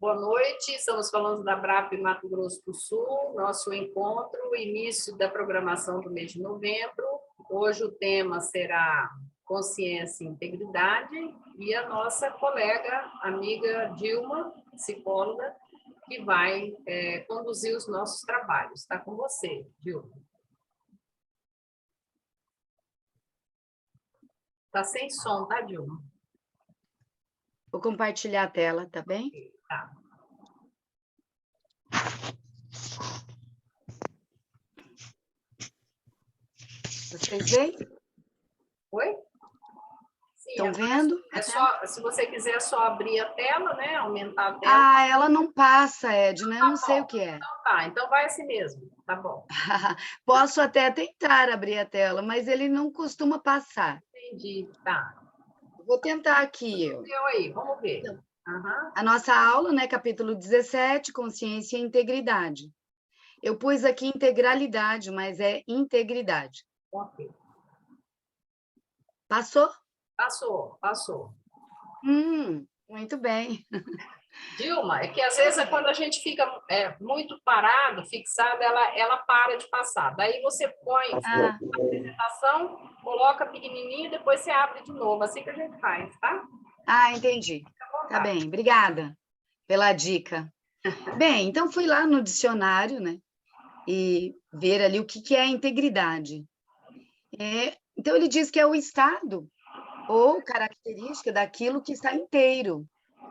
Boa noite, estamos falando da BRAP Mato Grosso do Sul, nosso encontro, início da programação do mês de novembro. Hoje o tema será consciência e integridade, e a nossa colega, amiga Dilma, psicóloga, que vai conduzir os nossos trabalhos. Está com você, Dilma. Está sem som, tá, Dilma? Vou compartilhar a tela, tá bem? Tá. Vocês veem? Oi? Estão vendo? Só, se você quiser só abrir a tela, né? Aumentar a tela. Ah, ela não passa, Edna, eu não sei o que é. Então tá, então vai assim mesmo, tá bom. Posso até tentar abrir a tela, mas ele não costuma passar. Entendi, tá. Vou tentar aqui. Deu aí, vamos ver. Uhum. A nossa aula, né, capítulo 17, consciência e integridade. Eu pus aqui integralidade, mas é integridade. Ok. Passou? Passou. Muito bem. Dilma, é que às vezes quando a gente fica muito parado, fixado, ela para de passar. Daí você põe a apresentação, coloca pequenininho e depois você abre de novo. Assim que a gente faz, tá? Ah, entendi. Tá bem, obrigada pela dica. Bem, então fui lá no dicionário, né? E ver ali o que é integridade. Então, ele diz que é o estado ou característica daquilo que está inteiro,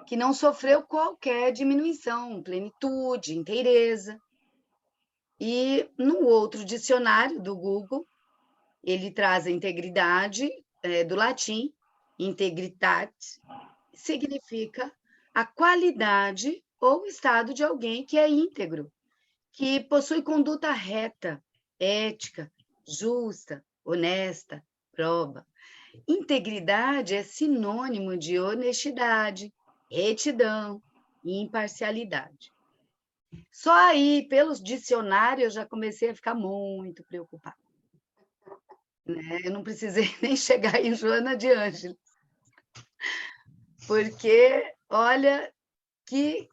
que não sofreu qualquer diminuição, plenitude, inteireza. E no outro dicionário do Google, ele traz a integridade, do latim, integritate, significa a qualidade ou estado de alguém que é íntegro, que possui conduta reta, ética, justa, honesta, proba. Integridade é sinônimo de honestidade, retidão e imparcialidade. Só aí, pelos dicionários, eu já comecei a ficar muito preocupada. Né? Eu não precisei nem chegar em Joana de Ângeles, porque, olha, que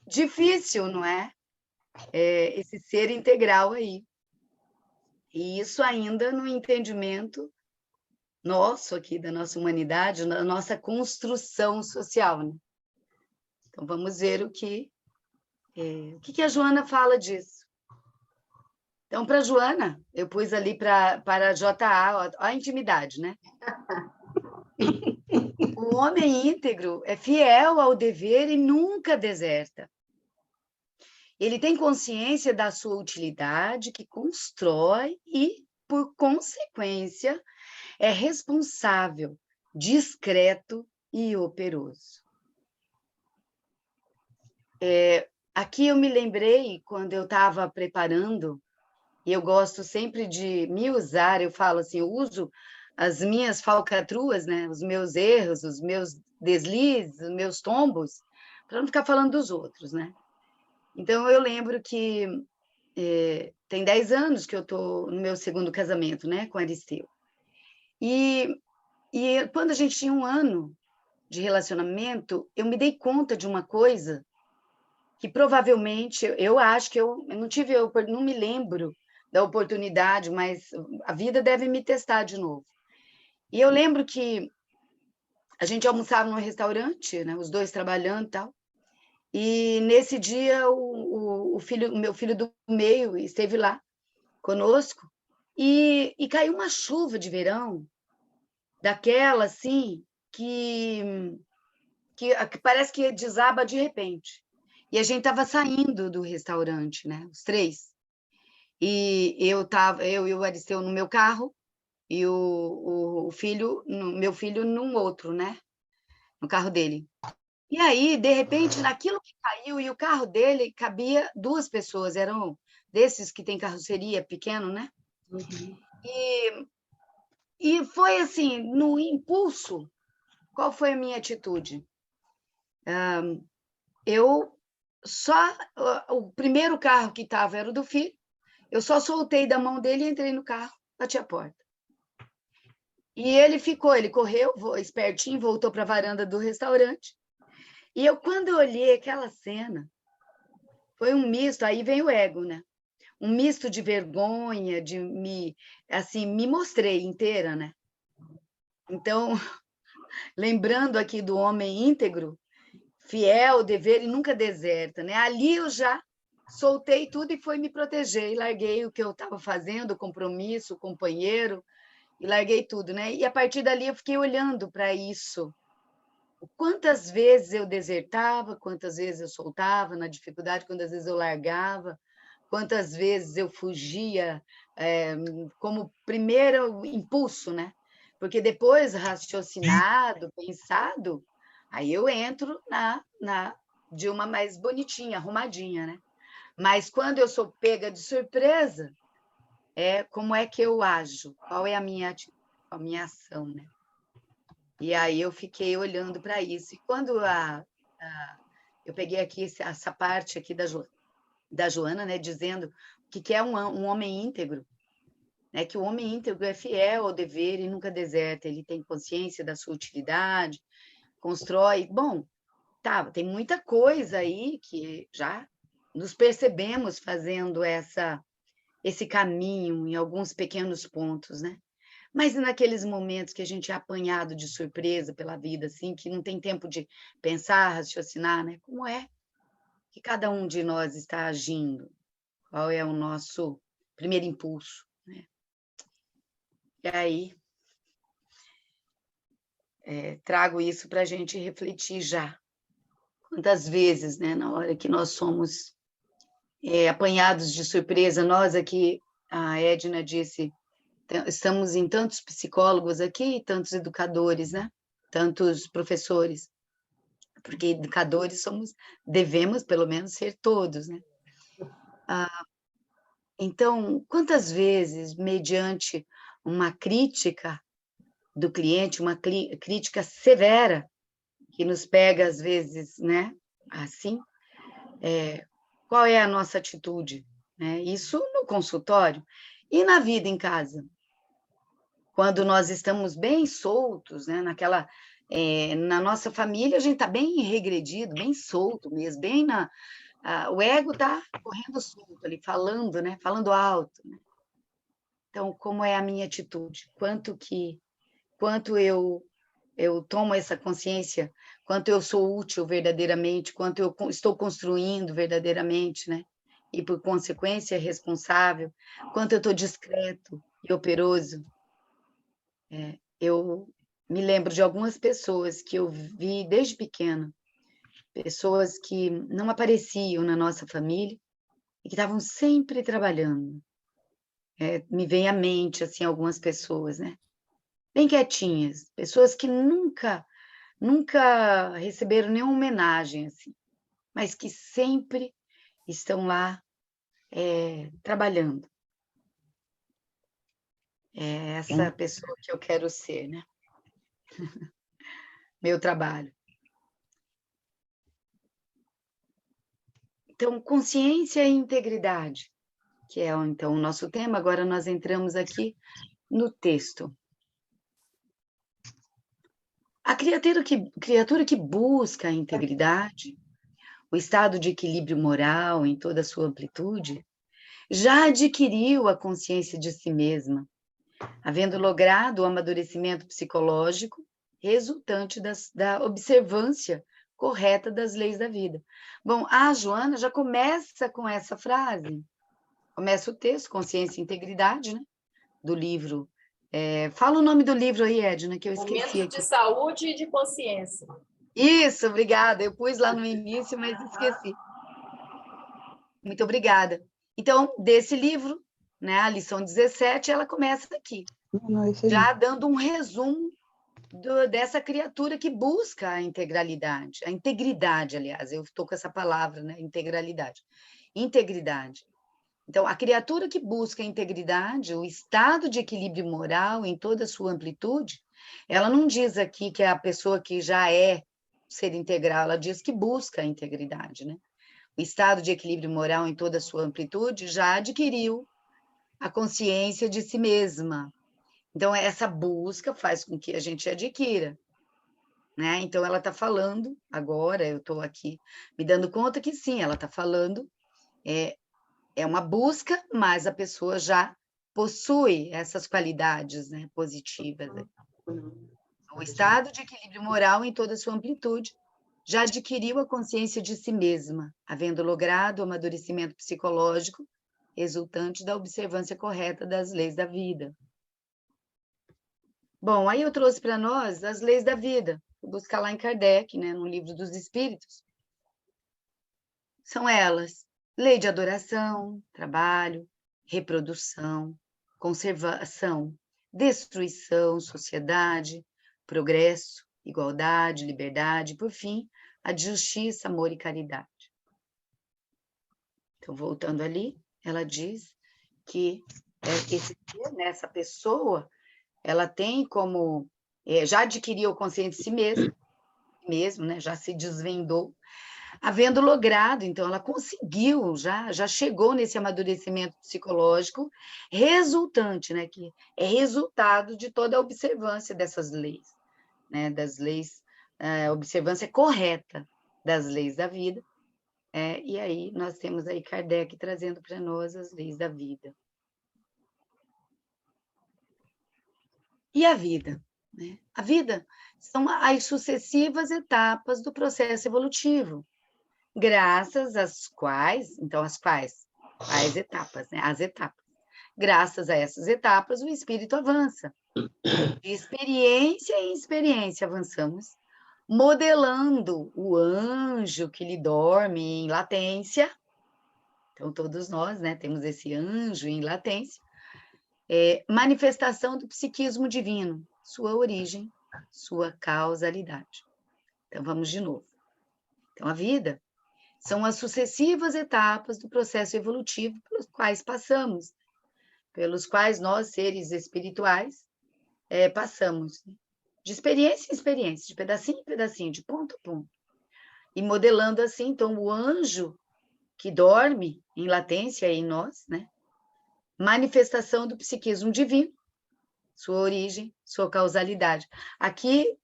difícil, não é? Esse ser integral aí. E isso ainda no entendimento nosso aqui, da nossa humanidade, da nossa construção social. Né? Então, vamos ver o que a Joana fala disso. Então, para a Joana, eu pus ali para a JA, ó, a intimidade, né? O homem íntegro é fiel ao dever e nunca deserta. Ele tem consciência da sua utilidade, que constrói e, por consequência, é responsável, discreto e operoso. Aqui eu me lembrei, quando eu estava preparando, e eu gosto sempre de me usar, eu falo assim, eu uso as minhas falcatruas, né, os meus erros, os meus deslizes, os meus tombos, para não ficar falando dos outros, né? Então, eu lembro que tem 10 anos que eu estou no meu segundo casamento, né, com Aristeu. E quando a gente tinha 1 ano de relacionamento, eu me dei conta de uma coisa que provavelmente, eu acho que eu não me lembro da oportunidade, mas a vida deve me testar de novo. E eu lembro que a gente almoçava num restaurante, né, os dois trabalhando e tal, e nesse dia o meu filho do meio esteve lá conosco, e caiu uma chuva de verão, daquela assim, que parece que desaba de repente. E a gente estava saindo do restaurante, né, os 3. E eu e o Aristeu no meu carro, e meu filho num outro, né, no carro dele. E aí, de repente, naquilo que caiu, e o carro dele cabia 2 pessoas, eram desses que tem carroceria pequeno, né? Uhum. E foi assim, no impulso, qual foi a minha atitude? O primeiro carro que estava era o do filho, eu só soltei da mão dele, entrei no carro, bati a porta. E ele correu, espertinho, voltou para a varanda do restaurante, E eu, quando eu olhei aquela cena, foi um misto, aí vem o ego, né? Um misto de vergonha, assim, me mostrei inteira, né? Então, lembrando aqui do homem íntegro, fiel, dever e nunca deserta, né? Ali eu já soltei tudo e fui me proteger, e larguei o que eu estava fazendo, o compromisso, o companheiro, e larguei tudo, né? E a partir dali eu fiquei olhando para isso. Quantas vezes eu desertava, quantas vezes eu soltava na dificuldade, quantas vezes eu largava, quantas vezes eu fugia como primeiro impulso, né? Porque depois, raciocinado, pensado, aí eu entro na de uma mais bonitinha, arrumadinha, né? Mas quando eu sou pega de surpresa, como é que eu ajo? Qual é a minha ação, né? E aí eu fiquei olhando para isso. E quando eu peguei aqui essa parte aqui da Joana, né, dizendo que é um homem íntegro, né, que o homem íntegro é fiel ao dever e nunca deserta, ele tem consciência da sua utilidade, constrói. Bom, tá, tem muita coisa aí que já nos percebemos fazendo esse caminho em alguns pequenos pontos, né? Mas naqueles momentos que a gente é apanhado de surpresa pela vida, assim, que não tem tempo de pensar, raciocinar, né? Como é que cada um de nós está agindo? Qual é o nosso primeiro impulso, né? E aí, trago isso para a gente refletir já. Quantas vezes, né, na hora que nós somos apanhados de surpresa, nós aqui, a Edna disse, estamos em tantos psicólogos aqui, tantos educadores, né? Tantos professores, porque educadores devemos pelo menos ser todos, né? Então, quantas vezes, mediante uma crítica do cliente, uma crítica severa, que nos pega às vezes, né? Assim, qual é a nossa atitude? Né? Isso no consultório e na vida em casa. Quando nós estamos bem soltos, né? Na nossa família, a gente está bem regredido, bem solto mesmo, o ego está correndo solto ali, falando, né? Falando alto. Né? Então, como é a minha atitude? Quanto eu tomo essa consciência, quanto eu sou útil verdadeiramente, quanto eu estou construindo verdadeiramente, né? E, por consequência, responsável, quanto eu estou discreto e operoso. Eu me lembro de algumas pessoas que eu vi desde pequena, pessoas que não apareciam na nossa família e que estavam sempre trabalhando. Me vem à mente, assim, algumas pessoas, né? Bem quietinhas, pessoas que nunca receberam nenhuma homenagem, assim, mas que sempre estão lá trabalhando. É essa pessoa que eu quero ser, né? Meu trabalho. Então, consciência e integridade, que é então o nosso tema. Agora nós entramos aqui no texto. A criatura que busca a integridade, o estado de equilíbrio moral em toda a sua amplitude, já adquiriu a consciência de si mesma, havendo logrado o amadurecimento psicológico resultante da observância correta das leis da vida. Bom, a Joana já começa com essa frase, começa o texto, Consciência e Integridade, né, do livro. Fala o nome do livro aí, Edna, que eu esqueci Momentos aqui. de saúde e de consciência. Isso, obrigada. Eu pus lá no início, mas esqueci. Muito obrigada. Então, desse livro, né, a lição 17, ela começa aqui, já dando um resumo dessa criatura que busca a integralidade, a integridade, aliás, eu estou com essa palavra, né, integralidade. Integridade. Então, a criatura que busca a integridade, o estado de equilíbrio moral em toda a sua amplitude, ela não diz aqui que é a pessoa que já é ser integral, ela diz que busca a integridade, né? O estado de equilíbrio moral em toda a sua amplitude já adquiriu a consciência de si mesma. Então, essa busca faz com que a gente adquira né? Então, ela está falando, agora eu estou aqui me dando conta que sim, ela está falando, é uma busca, mas a pessoa já possui essas qualidades, né, positivas. O estado de equilíbrio moral em toda a sua amplitude já adquiriu a consciência de si mesma, havendo logrado o amadurecimento psicológico resultante da observância correta das leis da vida. Bom, aí eu trouxe para nós as leis da vida, vou buscar lá em Kardec, né, no Livro dos Espíritos. São elas: lei de adoração, trabalho, reprodução, conservação, destruição, sociedade, progresso, igualdade, liberdade, por fim, a de justiça, amor e caridade. Então, voltando ali, ela diz que essa pessoa, ela tem como, já adquiriu consciência de si mesmo, né, já se desvendou, havendo logrado, então, ela conseguiu, já chegou nesse amadurecimento psicológico resultante, né, que é resultado de toda a observância dessas leis, né, das leis, observância correta das leis da vida, e aí nós temos aí Kardec trazendo para nós as leis da vida. E a vida? Né? A vida são as sucessivas etapas do processo evolutivo, graças às quais, então, as etapas, né? As etapas. Graças a essas etapas, o espírito avança. De experiência em experiência avançamos, modelando o anjo que lhe dorme em latência. Então, todos nós, né, temos esse anjo em latência. Manifestação do psiquismo divino, sua origem, sua causalidade. Então, vamos de novo. Então, a vida são as sucessivas etapas do processo evolutivo pelos quais passamos, pelos quais nós, seres espirituais, passamos, né? De experiência em experiência, de pedacinho em pedacinho, de ponto a ponto. E modelando assim, então, o anjo que dorme em latência em nós, né? Manifestação do psiquismo divino, sua origem, sua causalidade. Aqui,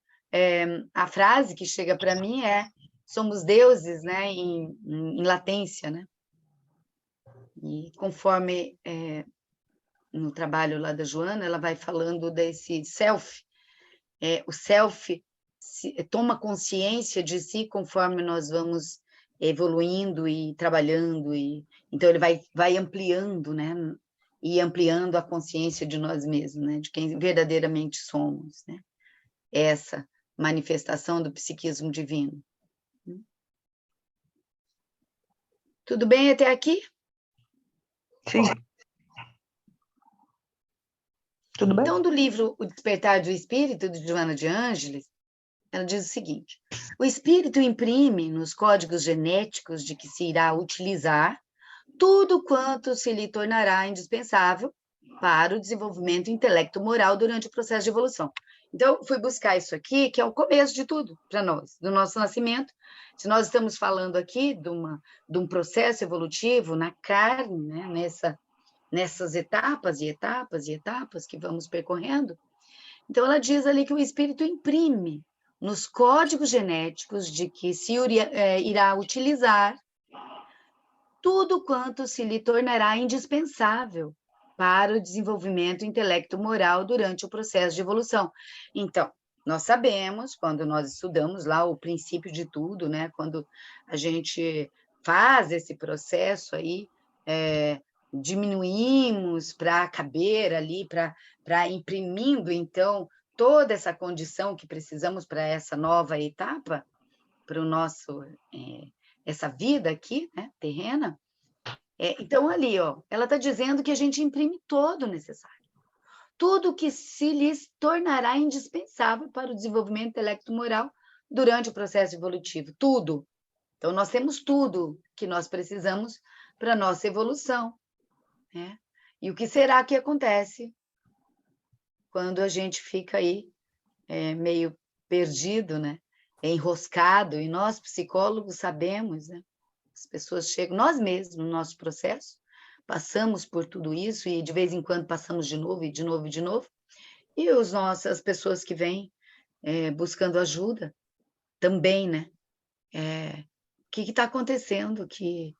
a frase que chega para mim é: somos deuses, né, em latência, né? E conforme no trabalho lá da Joana, ela vai falando desse self, o self toma consciência de si conforme nós vamos evoluindo e trabalhando, então ele vai ampliando, né? E ampliando a consciência de nós mesmos, né? De quem verdadeiramente somos, né? Essa manifestação do psiquismo divino. Tudo bem até aqui? Sim. Tudo bem? Então, do livro O Despertar do Espírito, de Joana de Ângeles, ela diz o seguinte: o espírito imprime nos códigos genéticos de que se irá utilizar tudo quanto se lhe tornará indispensável para o desenvolvimento intelecto-moral durante o processo de evolução. Então, fui buscar isso aqui, que é o começo de tudo para nós, do nosso nascimento. Se nós estamos falando aqui de um processo evolutivo na carne, né, nessas etapas e etapas e etapas que vamos percorrendo, então ela diz ali que o espírito imprime nos códigos genéticos de que se irá utilizar tudo quanto se lhe tornará indispensável para o desenvolvimento intelecto-moral durante o processo de evolução. Então, nós sabemos, quando nós estudamos lá o princípio de tudo, né, quando a gente faz esse processo aí, diminuímos para caber ali, para imprimindo, então, toda essa condição que precisamos para essa nova etapa, para o nosso... essa vida aqui, né, terrena. Então, ali, ó, ela está dizendo que a gente imprime todo o necessário. Tudo que se lhes tornará indispensável para o desenvolvimento intelecto-moral durante o processo evolutivo. Tudo. Então, nós temos tudo que nós precisamos para a nossa evolução. Né? E o que será que acontece quando a gente fica aí meio perdido, né? Enroscado, e nós, psicólogos, sabemos, né? As pessoas chegam, nós mesmos, no nosso processo, passamos por tudo isso, e de vez em quando passamos de novo, e de novo, e de novo, e as pessoas que vêm buscando ajuda, também, né? O que está acontecendo que,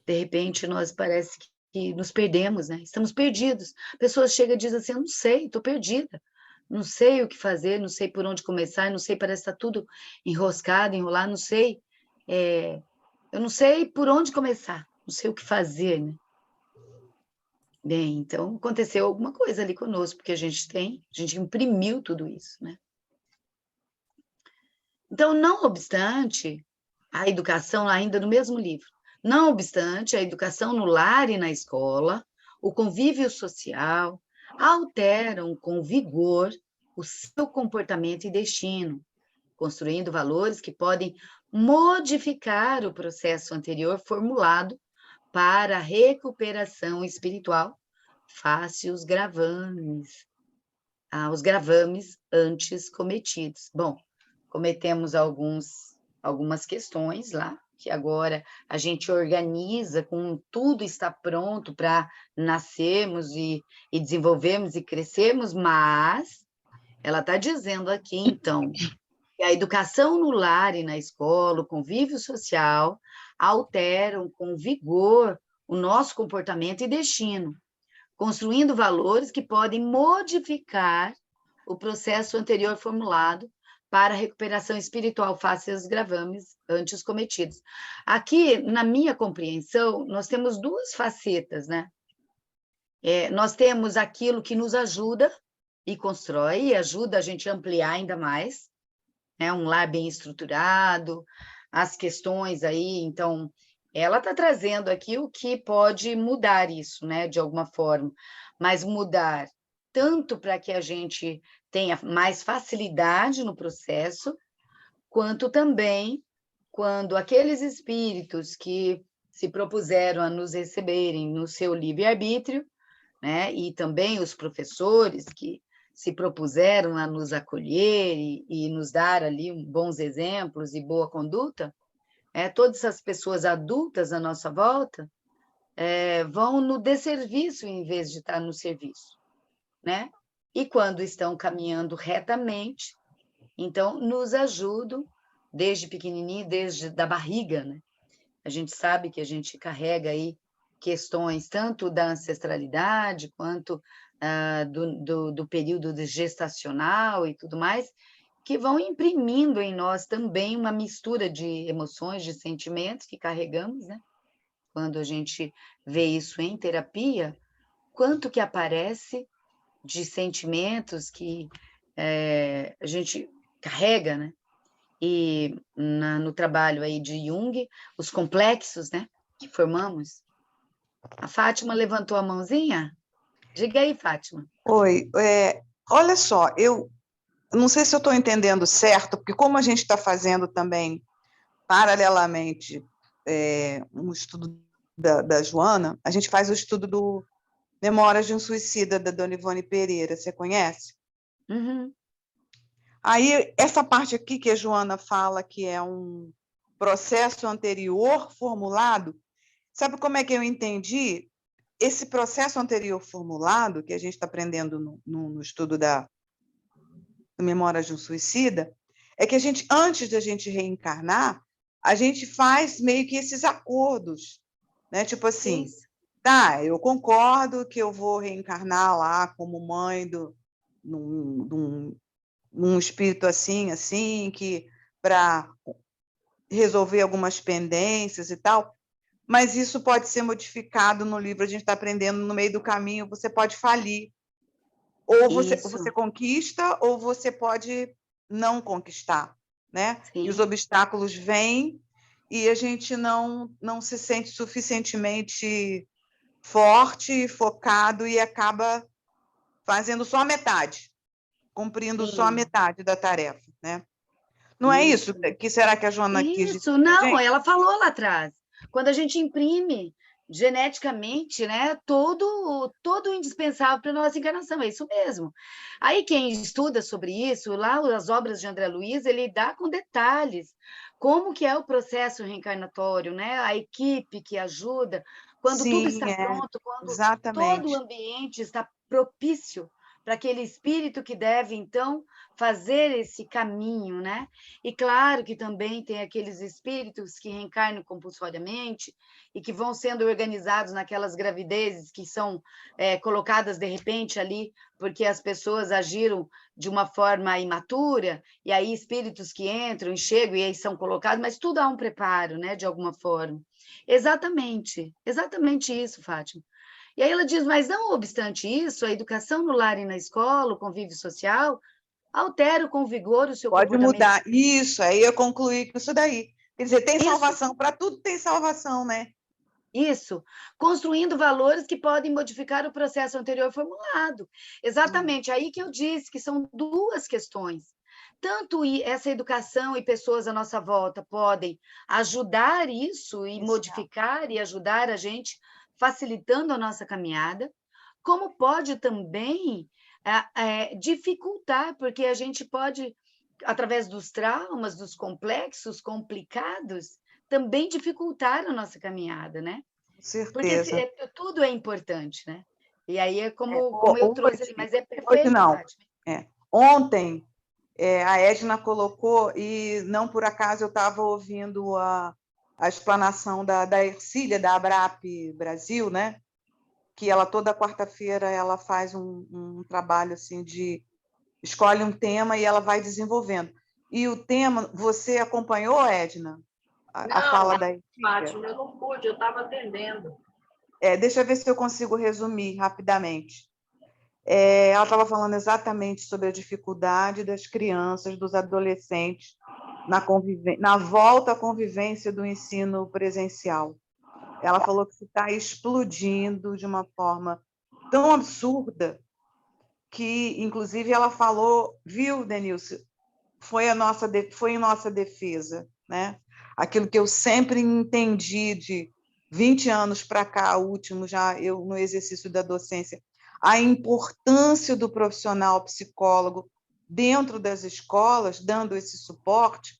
de repente, nós parece que nos perdemos, né? Estamos perdidos. Pessoas chegam e dizem assim, eu não sei, estou perdida. Não sei o que fazer, não sei por onde começar, não sei, parece que está tudo enroscado, enrolado, não sei. Eu não sei por onde começar, não sei o que fazer, né? Bem, então aconteceu alguma coisa ali conosco, porque a gente imprimiu tudo isso, né? Então, não obstante, a educação, ainda no mesmo livro, não obstante, a educação no lar e na escola, o convívio social, alteram com vigor o seu comportamento e destino, construindo valores que podem modificar o processo anterior formulado para a recuperação espiritual, face os gravames antes cometidos. Bom, cometemos algumas questões lá, que agora a gente organiza, com tudo está pronto para nascermos e desenvolvermos e crescermos, mas ela está dizendo aqui, então, que a educação no lar e na escola, o convívio social, alteram com vigor o nosso comportamento e destino, construindo valores que podem modificar o processo anterior formulado para a recuperação espiritual face aos gravames antes cometidos. Aqui, na minha compreensão, nós temos duas facetas, né? Nós temos aquilo que nos ajuda e constrói, e ajuda a gente a ampliar ainda mais, né? Um lar bem estruturado, as questões aí, então, ela está trazendo aqui o que pode mudar isso, né? De alguma forma, mas mudar tanto para que a gente tenha mais facilidade no processo, quanto também quando aqueles espíritos que se propuseram a nos receberem no seu livre-arbítrio, né, e também os professores que se propuseram a nos acolher e nos dar ali bons exemplos e boa conduta, todas essas pessoas adultas à nossa volta vão no desserviço em vez de estar no serviço, né? E quando estão caminhando retamente, então nos ajudam desde pequenininho, desde da barriga, né? A gente sabe que a gente carrega aí questões tanto da ancestralidade quanto do período gestacional e tudo mais, que vão imprimindo em nós também uma mistura de emoções, de sentimentos que carregamos, né? Quando a gente vê isso em terapia, quanto que aparece de sentimentos que a gente carrega, né? E no trabalho aí de Jung, os complexos, né, que formamos. A Fátima levantou a mãozinha? Diga aí, Fátima. Oi, olha só, eu não sei se eu estou entendendo certo, porque como a gente está fazendo também, paralelamente, um estudo da Joana, a gente faz o estudo do Memórias de um Suicida, da Dona Ivone Pereira, você conhece? Uhum. Aí, essa parte aqui que a Joana fala que é um processo anterior formulado, sabe como é que eu entendi? Esse processo anterior formulado, que a gente está aprendendo no estudo da Memória de um Suicida, é que a gente, antes da gente reencarnar, a gente faz meio que esses acordos, né? Tipo assim, Isso. tá, eu concordo que eu vou reencarnar lá como mãe num espírito assim, que para resolver algumas pendências e tal, mas isso pode ser modificado no livro, a gente está aprendendo no meio do caminho, você pode falir. Ou você conquista, ou você pode não conquistar, né? Sim. E os obstáculos vêm e a gente não se sente suficientemente forte, focado e acaba fazendo só a metade, cumprindo Sim. só a metade da tarefa, né? Não é isso? Que será que a Joana quis dizer? Isso, não, ela falou lá atrás. Quando a gente imprime geneticamente, né, todo o indispensável para a nossa encarnação, é isso mesmo. Aí quem estuda sobre isso, lá as obras de André Luiz, ele dá com detalhes como que é o processo reencarnatório, né? A equipe que ajuda, quando tudo está pronto, quando todo o exatamente. ambiente está propício para aquele espírito que deve, então, fazer esse caminho, né? E claro que também tem aqueles espíritos que reencarnam compulsoriamente e que vão sendo organizados naquelas gravidezes que são colocadas de repente ali, porque as pessoas agiram de uma forma imatura, e aí espíritos que entram e chegam e aí são colocados, mas tudo há um preparo, né, de alguma forma. Exatamente isso, Fátima. E aí ela diz, mas não obstante isso, a educação no lar e na escola, o convívio social, altera com vigor o seu Pode comportamento. mudar. Isso, aí eu concluí com isso daí. Quer dizer, tem Isso. salvação, para tudo tem salvação, né? Isso, construindo valores que podem modificar o processo anterior formulado. Exatamente, aí que eu disse que são duas questões. Tanto essa educação e pessoas à nossa volta podem ajudar isso e modificar e ajudar a gente, facilitando a nossa caminhada, como pode também dificultar, porque a gente pode, através dos traumas, dos complexos complicados, também dificultar a nossa caminhada, né? Com certeza. Porque tudo é importante, né? E aí é como eu trouxe ali, mas é perfeito, hoje não. Fátima. Ontem, a Edna colocou, e não por acaso eu estava ouvindo a explanação da Ercília, da Abrap Brasil, né? Que ela, toda quarta-feira, ela faz um trabalho assim de... escolhe um tema e ela vai desenvolvendo. E o tema, você acompanhou, Edna? A fala da Ercília? Fátima, eu não pude, eu estava atendendo. Deixa eu ver se eu consigo resumir rapidamente. Ela estava falando exatamente sobre a dificuldade das crianças, dos adolescentes, na volta à convivência do ensino presencial. Ela falou que está explodindo de uma forma tão absurda que, inclusive, ela falou, viu, Denilson, foi em nossa defesa, né? Aquilo que eu sempre entendi de 20 anos para cá, último já eu no exercício da docência, a importância do profissional psicólogo dentro das escolas, dando esse suporte,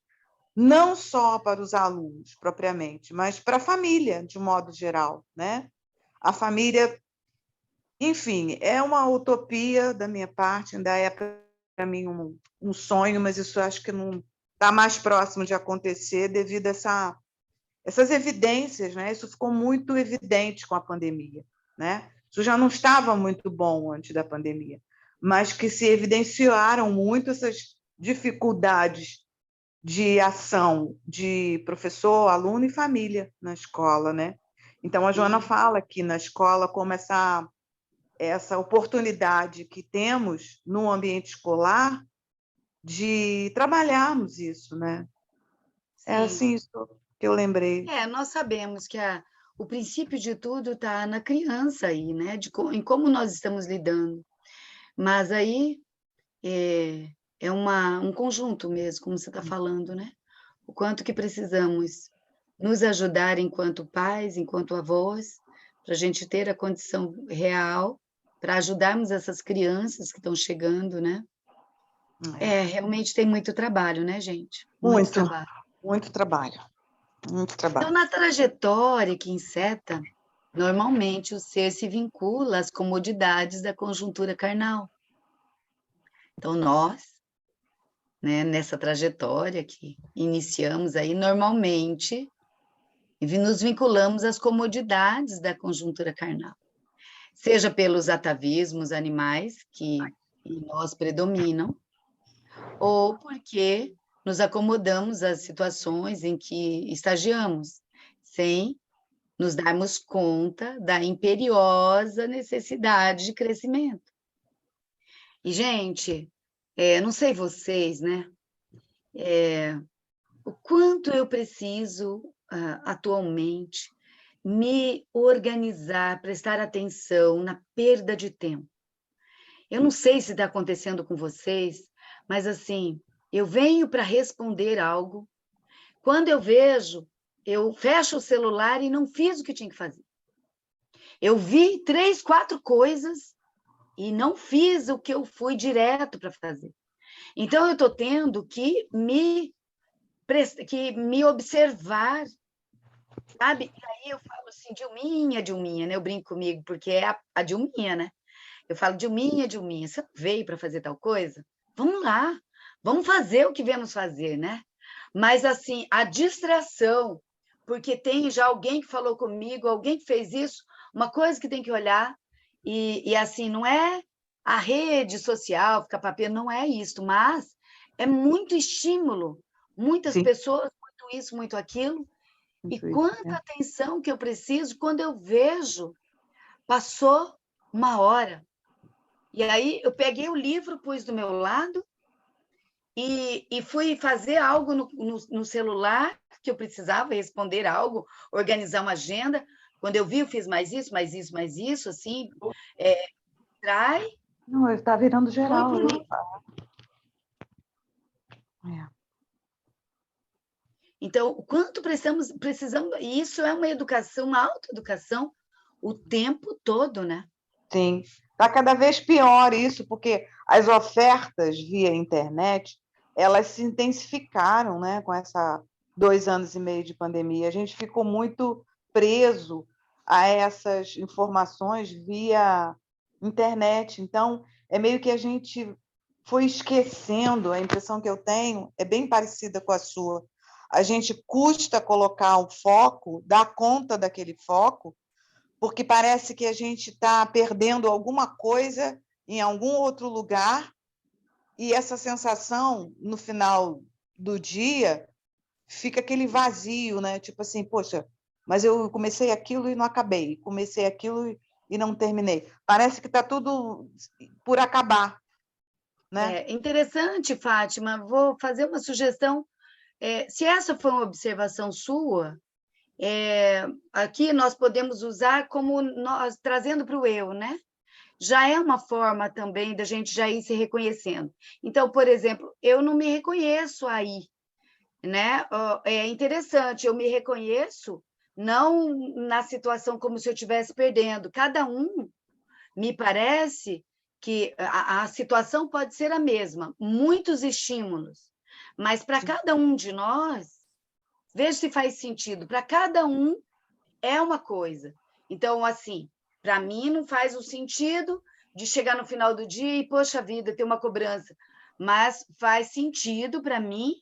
não só para os alunos propriamente, mas para a família, de modo geral, né? A família, enfim, é uma utopia da minha parte, ainda é para mim um sonho, mas isso acho que não está mais próximo de acontecer devido a essas evidências, né? Isso ficou muito evidente com a pandemia, né? Isso já não estava muito bom antes da pandemia, mas que se evidenciaram muito essas dificuldades de ação de professor, aluno e família na escola, né? Então, a Joana fala aqui na escola como essa oportunidade que temos no ambiente escolar de trabalharmos isso, né? Sim. Assim isso que eu lembrei. Nós sabemos que o princípio de tudo está na criança aí, né? Em como nós estamos lidando. Mas aí é um conjunto mesmo, como você está falando, né? O quanto que precisamos nos ajudar enquanto pais, enquanto avós, para a gente ter a condição real, para ajudarmos essas crianças que estão chegando, né? Realmente tem muito trabalho, né, gente? Muito trabalho. Muito trabalho. Então, na trajetória que enceta, normalmente o ser se vincula às comodidades da conjuntura carnal. Então, nós, né, nessa trajetória que iniciamos aí, normalmente nos vinculamos às comodidades da conjuntura carnal, seja pelos atavismos animais que em nós predominam, ou porque nos acomodamos às situações em que estagiamos, sem nos darmos conta da imperiosa necessidade de crescimento. E, gente, não sei vocês, né? O quanto eu preciso, atualmente, me organizar, prestar atenção na perda de tempo. Eu não sei se está acontecendo com vocês, mas, assim, eu venho para responder algo, quando eu vejo, eu fecho o celular e não fiz o que tinha que fazer. Eu vi 3, 4 coisas e não fiz o que eu fui direto para fazer. Então, eu estou tendo que me observar, sabe? E aí eu falo assim, Dilminha, né? Eu brinco comigo, porque é a Dilminha, né? Eu falo, Dilminha, você não veio para fazer tal coisa? Vamos lá, vamos fazer o que viemos fazer, né? Mas, assim, a distração, porque tem já alguém que falou comigo, alguém que fez isso, uma coisa que tem que olhar, assim, não é a rede social, ficar papel, não é isso, mas é muito estímulo, muitas Sim, pessoas, muito isso, muito aquilo, e muito isso, quanta né? atenção que eu preciso quando eu vejo, passou uma hora. E aí eu peguei o livro, pus do meu lado e fui fazer algo no celular, que eu precisava responder algo, organizar uma agenda. Quando eu vi, eu fiz mais isso, assim, trai Não, está virando foi geral. para o livro. É. Então, o quanto precisamos, e isso é uma educação, uma autoeducação o tempo todo, né? Sim, está cada vez pior isso, porque as ofertas via internet, elas se intensificaram, né, com essa 2 anos e meio de pandemia. A gente ficou muito preso a essas informações via internet. Então, é meio que a gente foi esquecendo, a impressão que eu tenho é bem parecida com a sua. A gente custa colocar o foco, dar conta daquele foco, porque parece que a gente está perdendo alguma coisa em algum outro lugar, e essa sensação, no final do dia, fica aquele vazio, né? Tipo assim, poxa, mas eu comecei aquilo e não acabei, comecei aquilo e não terminei. Parece que está tudo por acabar, né? É interessante, Fátima, vou fazer uma sugestão. Se essa foi uma observação sua, aqui nós podemos usar como nós trazendo para o eu, né? Já é uma forma também da gente já ir se reconhecendo. Então, por exemplo, eu não me reconheço aí, né? É interessante, eu me reconheço não na situação como se eu estivesse perdendo. Cada um, me parece que a situação pode ser a mesma, muitos estímulos, mas para cada um de nós, veja se faz sentido, para cada um é uma coisa. Então, assim, para mim não faz o sentido de chegar no final do dia e, poxa vida, ter uma cobrança, mas faz sentido para mim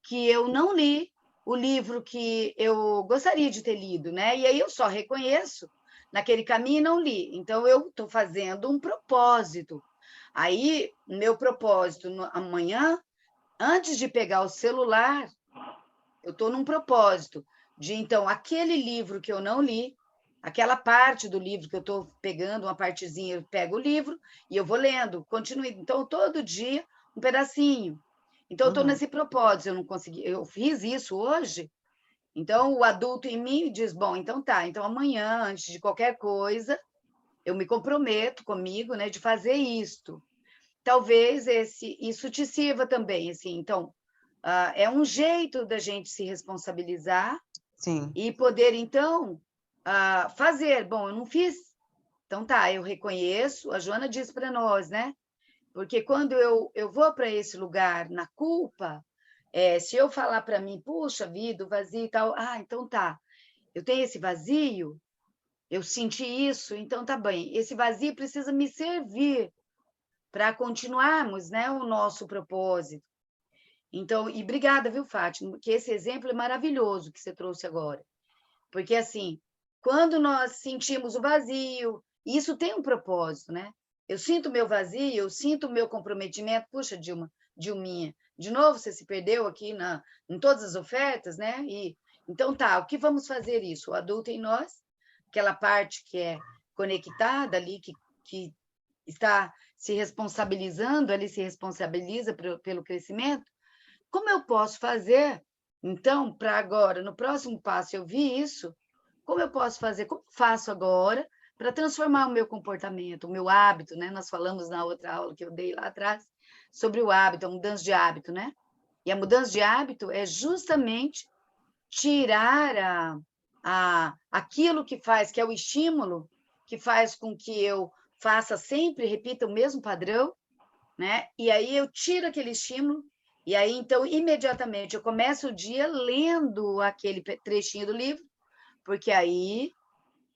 que eu não li o livro que eu gostaria de ter lido, né? E aí eu só reconheço naquele caminho e não li. Então, eu estou fazendo um propósito. Aí, meu propósito amanhã, antes de pegar o celular, eu estou num propósito de, então, aquele livro que eu não li, aquela parte do livro que eu estou pegando, uma partezinha, eu pego o livro e eu vou lendo, continuo. Então, todo dia, um pedacinho. Então, eu estou nesse propósito, eu não consegui, eu fiz isso hoje, então o adulto em mim diz, bom, então tá, então amanhã, antes de qualquer coisa, eu me comprometo comigo, né, de fazer isto. Talvez isso te sirva também, assim, então, é um jeito da gente se responsabilizar Sim. e poder, então, fazer. Bom, eu não fiz, então tá, eu reconheço, a Joana diz para nós, né? Porque quando eu vou para esse lugar na culpa, se eu falar para mim, puxa vida, o vazio e tal, então tá, eu tenho esse vazio, eu senti isso, então tá bem, esse vazio precisa me servir para continuarmos, né, o nosso propósito. Então, e obrigada, viu, Fátima, que esse exemplo é maravilhoso que você trouxe agora. Porque, assim, quando nós sentimos o vazio, isso tem um propósito, né? Eu sinto o meu vazio, eu sinto o meu comprometimento. Puxa, Dilminha, de novo você se perdeu aqui em todas as ofertas, né? Então, tá, o que vamos fazer isso? O adulto em nós, aquela parte que é conectada ali, que está se responsabilizando, ali se responsabiliza pelo crescimento. Como eu posso fazer, então, para agora, no próximo passo, eu vi isso, como eu posso fazer, como faço agora para transformar o meu comportamento, o meu hábito, né? Nós falamos na outra aula que eu dei lá atrás sobre o hábito, a mudança de hábito, né? E a mudança de hábito é justamente tirar aquilo que faz, que é o estímulo, que faz com que eu faça sempre, repita o mesmo padrão, né? E aí eu tiro aquele estímulo, e aí, então, imediatamente, eu começo o dia lendo aquele trechinho do livro, porque aí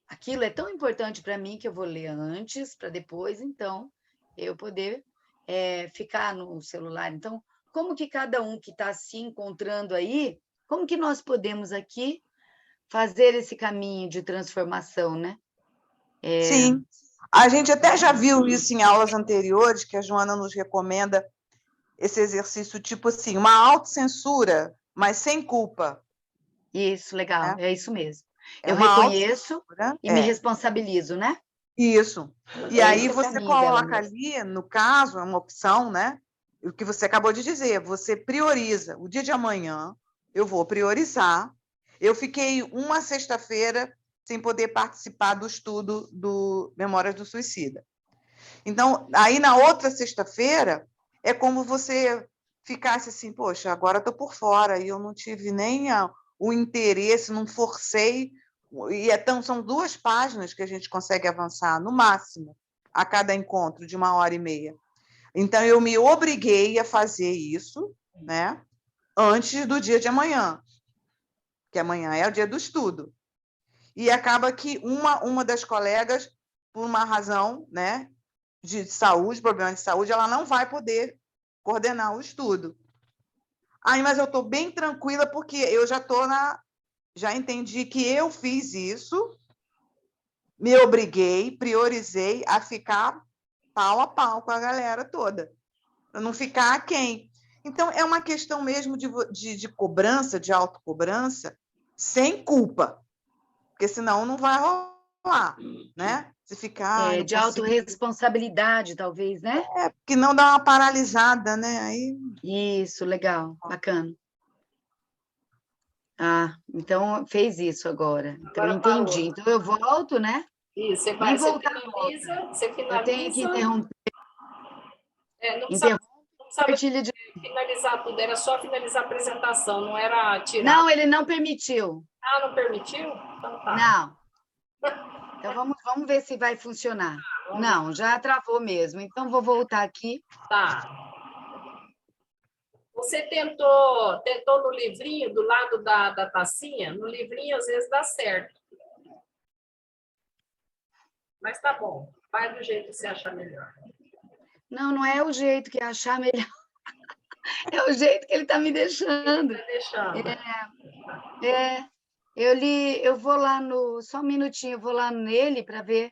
aquilo é tão importante para mim que eu vou ler antes, para depois, então, eu poder ficar no celular. Então, como que cada um que está se encontrando aí, como que nós podemos aqui fazer esse caminho de transformação, né? Sim. A gente até já viu isso em aulas anteriores, que a Joana nos recomenda esse exercício, tipo assim, uma autocensura, mas sem culpa. Isso, legal, Né? é isso mesmo. É Eu uma reconheço e me é. responsabilizo, né? Isso. E É aí esse o você caminho dela coloca mesmo. ali, no caso, é uma opção, né? O que você acabou de dizer, você prioriza. O dia de amanhã eu vou priorizar. Eu fiquei uma sexta-feira sem poder participar do estudo do Memórias do Suicida. Então, aí na outra sexta-feira, é como você ficasse assim, poxa, agora estou por fora, e eu não tive nem o interesse, não forcei, e são 2 páginas que a gente consegue avançar, no máximo, a cada encontro, de 1h30. Então, eu me obriguei a fazer isso, né, antes do dia de amanhã, que amanhã é o dia do estudo. E acaba que uma das colegas, por uma razão, né, de saúde, problema de saúde, ela não vai poder coordenar o estudo. Aí, mas eu estou bem tranquila porque eu já entendi que eu fiz isso, me obriguei, priorizei a ficar pau a pau com a galera toda, para não ficar aquém. Então, é uma questão mesmo de cobrança, de autocobrança, sem culpa, porque senão não vai rolar, né? Se ficar, não De consigo. autorresponsabilidade, talvez, né? Porque não dá uma paralisada, né? Aí Isso, legal, bacana. Ah, então fez isso agora. Então, Agora entendi. parou. Então, eu volto, né? Isso, Nem você voltar logo. você Eu tenho que finaliza. interromper, Não precisava, interromper não precisava partilha de... finalizar tudo, era só finalizar a apresentação, não era tirar. Não, ele não permitiu. Ah, não permitiu? Então tá. Não. Então, vamos ver se vai funcionar. Vamos ver. Não, já travou mesmo. Então, vou voltar aqui. Tá. Você tentou no livrinho, do lado da tacinha? No livrinho, às vezes, dá certo. Mas tá bom. Vai do jeito que você achar melhor. Não, não é o jeito que achar melhor. É o jeito que ele está me deixando. Tá deixando. Eu vou lá no... Só um minutinho, eu vou lá nele para ver.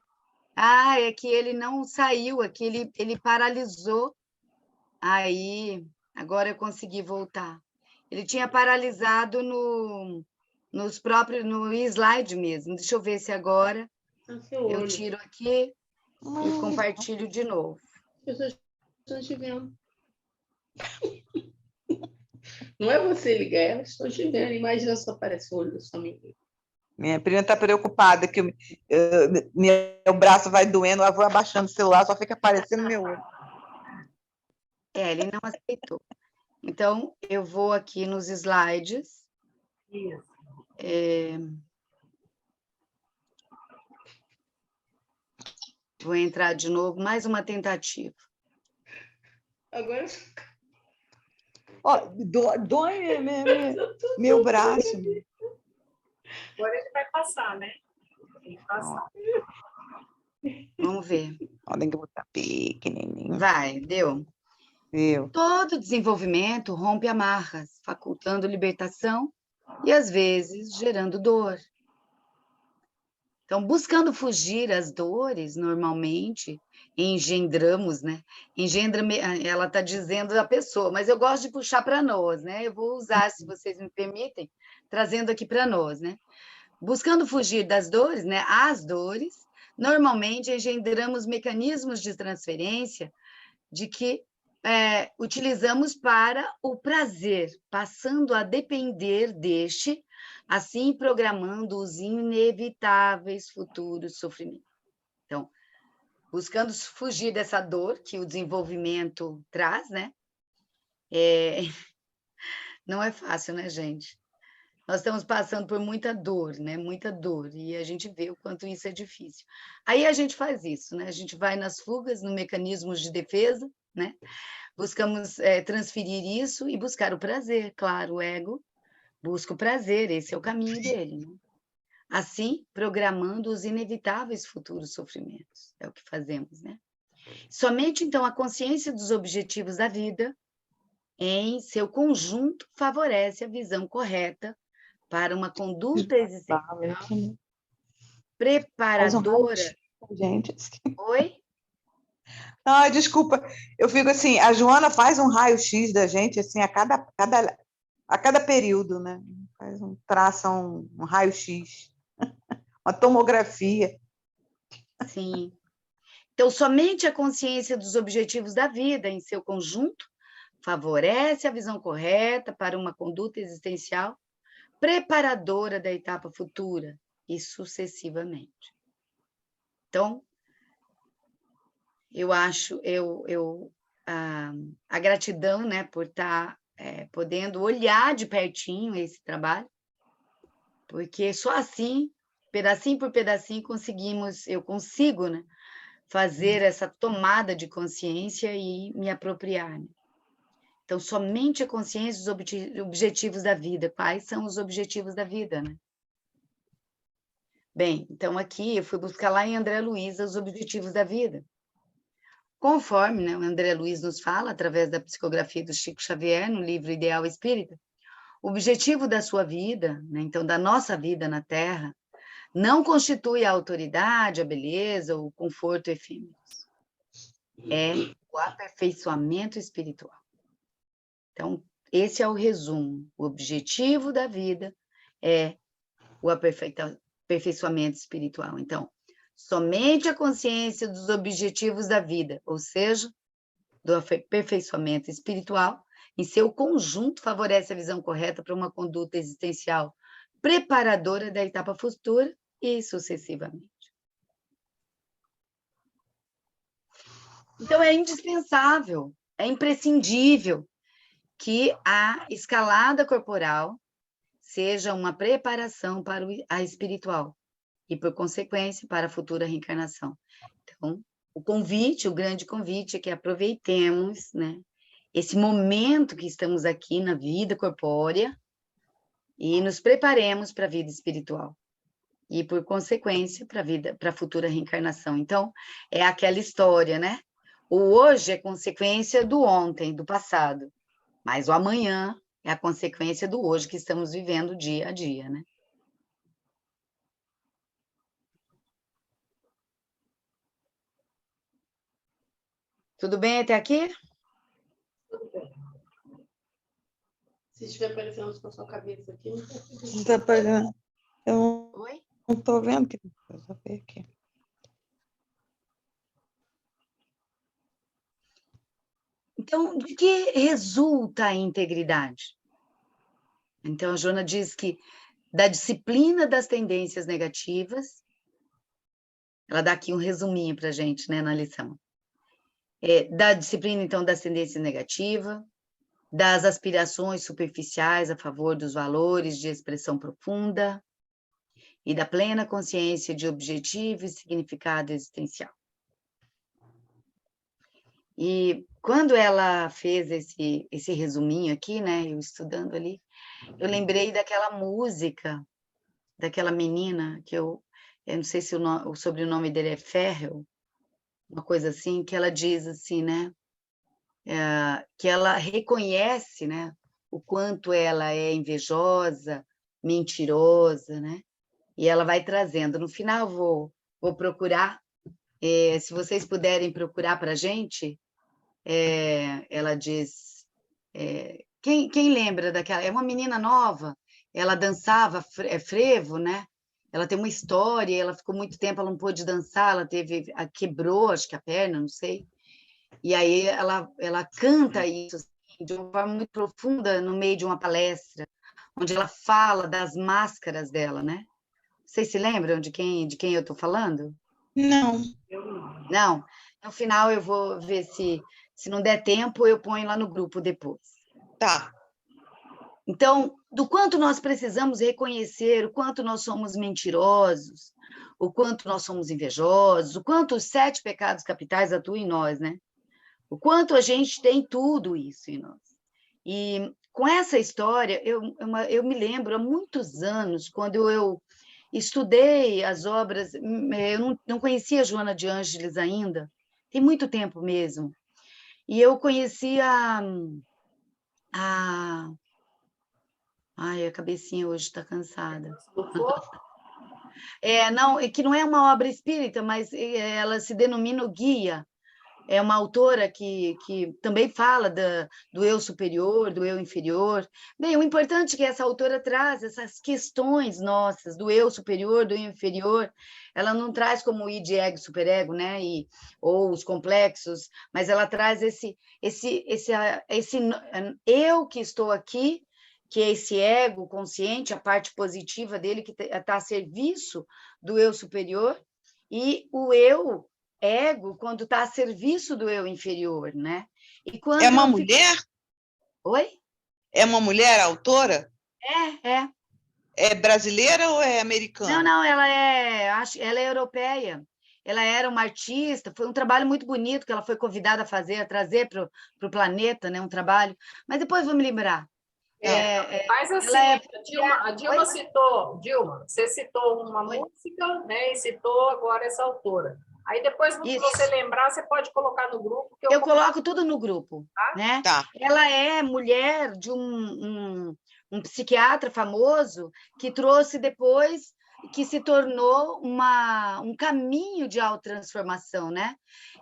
Ah, é que ele não saiu aqui, ele paralisou. Aí, agora eu consegui voltar. Ele tinha paralisado no slide mesmo. Deixa eu ver se agora eu tiro aqui e compartilho de novo. Eu estou te vendo. Não é você ligar ela, estou te vendo. Imagina só aparece o olho da sua menina. minha prima está preocupada que meu braço vai doendo, eu vou abaixando o celular, só fica aparecendo meu olho. Ele não aceitou. Então, eu vou aqui nos slides. Isso. Vou entrar de novo, mais uma tentativa. Agora. Ó, dói meu braço. Agora ele vai passar, né? Tem que passar. Vamos ver. Ó, tem que botar pequenininho. Vai, deu. Viu? Todo desenvolvimento rompe amarras, facultando libertação e, às vezes, gerando dor. Então, buscando fugir às dores, normalmente, engendramos, né? Ela está dizendo a pessoa, mas eu gosto de puxar para nós, né? Eu vou usar, se vocês me permitem, trazendo aqui para nós, né? Buscando fugir das dores, né? As dores, normalmente engendramos mecanismos de transferência de que utilizamos para o prazer, passando a depender deste, assim programando os inevitáveis futuros sofrimentos. Então, buscando fugir dessa dor que o desenvolvimento traz, né? Não é fácil, né, gente? Nós estamos passando por muita dor, né? Muita dor, e a gente vê o quanto isso é difícil. Aí a gente faz isso, né? A gente vai nas fugas, no mecanismos de defesa, né? Buscamos transferir isso e buscar o prazer, claro, o ego busca o prazer, esse é o caminho dele, né? assim programando os inevitáveis futuros sofrimentos. É o que fazemos, né? Somente, então, a consciência dos objetivos da vida, em seu conjunto, favorece a visão correta para uma conduta existencial preparadora. Gente. Oi? Ah, desculpa, eu fico assim, a Joana faz um raio-x da gente, assim, a cada período, né? Traça um raio-x, uma tomografia. Sim. Então, somente a consciência dos objetivos da vida, em seu conjunto, favorece a visão correta para uma conduta existencial preparadora da etapa futura, e sucessivamente. Então, eu acho, a gratidão, né, por estar podendo olhar de pertinho esse trabalho, porque só assim, pedacinho por pedacinho, eu consigo, né, fazer essa tomada de consciência e me apropriar. Né? Então, somente a consciência dos objetivos da vida. Quais são os objetivos da vida, né? Bem, então aqui eu fui buscar lá em André Luiz os objetivos da vida. Conforme, né, o André Luiz nos fala, através da psicografia do Chico Xavier, no livro Ideal Espírita, o objetivo da sua vida, né, então da nossa vida na Terra, não constitui a autoridade, a beleza ou o conforto efêmeros. É o aperfeiçoamento espiritual. Então, esse é o resumo. O objetivo da vida é o aperfeiçoamento espiritual. Então, somente a consciência dos objetivos da vida, ou seja, do aperfeiçoamento espiritual, em seu conjunto, favorece a visão correta para uma conduta existencial preparadora da etapa futura e sucessivamente. Então, é indispensável, é imprescindível que a escalada corporal seja uma preparação para a espiritual e, por consequência, para a futura reencarnação. Então, o grande convite é que aproveitemos, né, esse momento que estamos aqui na vida corpórea e nos preparemos para a vida espiritual e, por consequência, para a futura reencarnação. Então, é aquela história, né? O hoje é consequência do ontem, do passado, mas o amanhã é a consequência do hoje que estamos vivendo dia a dia, né? Tudo bem até aqui? Tudo bem. Se estiver aparecendo com a sua cabeça aqui, não está aparecendo. Eu não estou vendo. Eu vou ver aqui. Então, de que resulta a integridade? Então, a Joana diz que da disciplina das tendências negativas, ela dá aqui um resuminho para a gente, né, na lição. Da disciplina, então, das tendências negativas, das aspirações superficiais a favor dos valores de expressão profunda e da plena consciência de objetivo e significado existencial. E quando ela fez esse resuminho aqui, né, eu estudando ali, eu lembrei daquela música, daquela menina, que eu não sei se o sobrenome dele é Ferrell, uma coisa assim, que ela diz assim, né, que ela reconhece, né, o quanto ela é invejosa, mentirosa, né, e ela vai trazendo. No final, vou procurar, se vocês puderem procurar para a gente, ela diz, quem lembra daquela, é uma menina nova, ela dançava frevo, né, ela tem uma história, ela ficou muito tempo, ela não pôde dançar, ela quebrou, acho que a perna, não sei, e aí ela canta isso assim, de uma forma muito profunda no meio de uma palestra, onde ela fala das máscaras dela, né? Vocês se lembram de quem eu estou falando? Não. Não? No final eu vou ver se não der tempo, eu ponho lá no grupo depois. Tá. Então, do quanto nós precisamos reconhecer o quanto nós somos mentirosos, o quanto nós somos invejosos, o quanto os 7 pecados capitais atuam em nós, né? O quanto a gente tem tudo isso em nós. E com essa história, eu me lembro há muitos anos, quando eu estudei as obras, eu não conhecia Joana de Ângeles ainda, tem muito tempo mesmo, e eu conheci a... Ai, a cabecinha hoje está cansada. Não, é que não é uma obra espírita, mas ela se denomina o Guia. É uma autora que também fala do eu superior, do eu inferior. Bem, o importante é que essa autora traz essas questões nossas, do eu superior, do eu inferior. Ela não traz como o id, ego, superego, né? Ou os complexos, mas ela traz esse eu que estou aqui, que é esse ego consciente, a parte positiva dele, que está a serviço do eu superior, e o eu ego quando está a serviço do eu inferior, né? E quando é uma mulher? Oi? É uma mulher autora? É. É brasileira ou é americana? Não, ela é europeia. Ela era uma artista, foi um trabalho muito bonito que ela foi convidada a fazer, a trazer para o planeta, né? Um trabalho. Mas depois vou me lembrar. Mas assim, a Dilma citou, você citou uma música, né? E citou agora essa autora. Aí depois, se você lembrar, você pode colocar no grupo. Eu coloco tudo no grupo, né? Tá. Ela é mulher de um psiquiatra famoso que trouxe depois, que se tornou um caminho de autotransformação, né?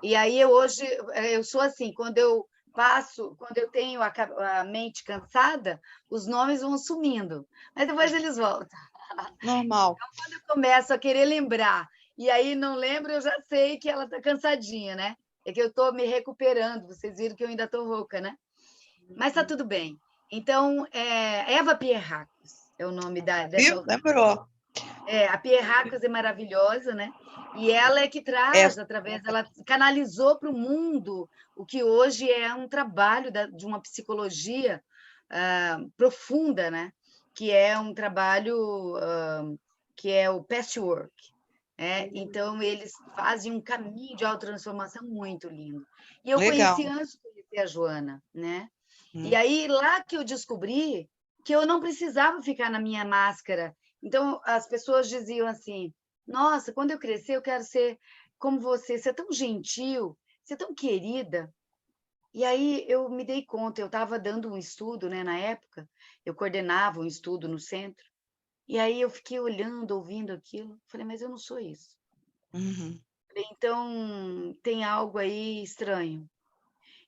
E aí hoje eu sou assim, quando eu tenho a mente cansada, os nomes vão sumindo, mas depois eles voltam. Normal. Então, quando eu começo a querer lembrar, e aí não lembro, eu já sei que ela está cansadinha, né? É que eu estou me recuperando, vocês viram que eu ainda estou rouca, né? Mas está tudo bem. Então, Eva Pierracos é o nome dessa autora. Lembrou. A Pierracos é maravilhosa, né? E ela é que traz, ela canalizou para o mundo o que hoje é um trabalho de uma psicologia profunda, né? Que é um trabalho que é o patchwork. Então, eles fazem um caminho de autotransformação muito lindo. E eu conheci antes de conhecer a Joana, né? E aí, lá que eu descobri que eu não precisava ficar na minha máscara. Então, as pessoas diziam assim, nossa, quando eu crescer, eu quero ser como você é tão gentil, você é tão querida. E aí, eu me dei conta, eu estava dando um estudo, né, na época, eu coordenava um estudo no centro, e aí eu fiquei olhando, ouvindo aquilo, falei, mas eu não sou isso. Uhum. Então, tem algo aí estranho.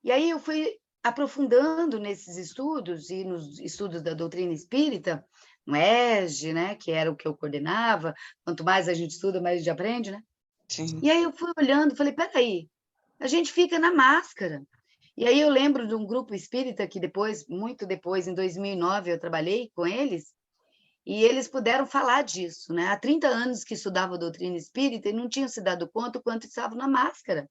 E aí eu fui aprofundando nesses estudos e nos estudos da doutrina espírita, no ESG, né, que era o que eu coordenava, quanto mais a gente estuda, mais a gente aprende, né? Sim. E aí eu fui olhando, falei, peraí, a gente fica na máscara. E aí eu lembro de um grupo espírita que depois, muito depois, em 2009, eu trabalhei com eles, e eles puderam falar disso, né? Há 30 anos que estudava a doutrina espírita e não tinham se dado conta o quanto estavam na máscara.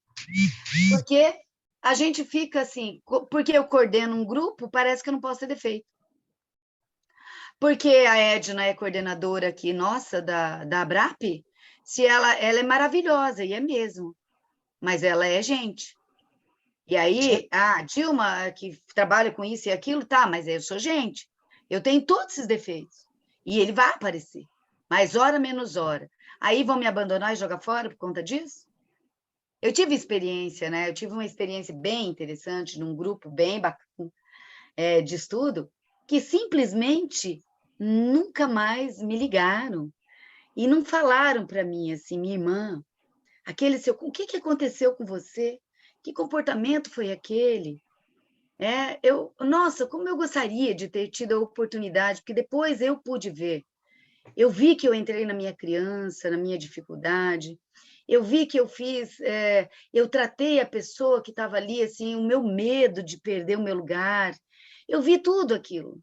Porque a gente fica assim, porque eu coordeno um grupo, parece que eu não posso ter defeito. Porque a Edna é coordenadora aqui, nossa, da ABRAP, se ela é maravilhosa, e é mesmo, mas ela é gente. E aí, a Dilma, que trabalha com isso e aquilo, tá, mas eu sou gente. Eu tenho todos esses defeitos. E ele vai aparecer, mais hora menos hora. Aí vão me abandonar e jogar fora por conta disso? Eu tive experiência, né? Eu tive uma experiência bem interessante num grupo bem bacana de estudo, que simplesmente nunca mais me ligaram e não falaram para mim assim, minha irmã, o que aconteceu com você? Que comportamento foi aquele? Nossa, como eu gostaria de ter tido a oportunidade, porque depois eu pude ver. Eu vi que eu entrei na minha criança, na minha dificuldade. Eu vi que eu tratei a pessoa que estava ali, assim, o meu medo de perder o meu lugar. Eu vi tudo aquilo,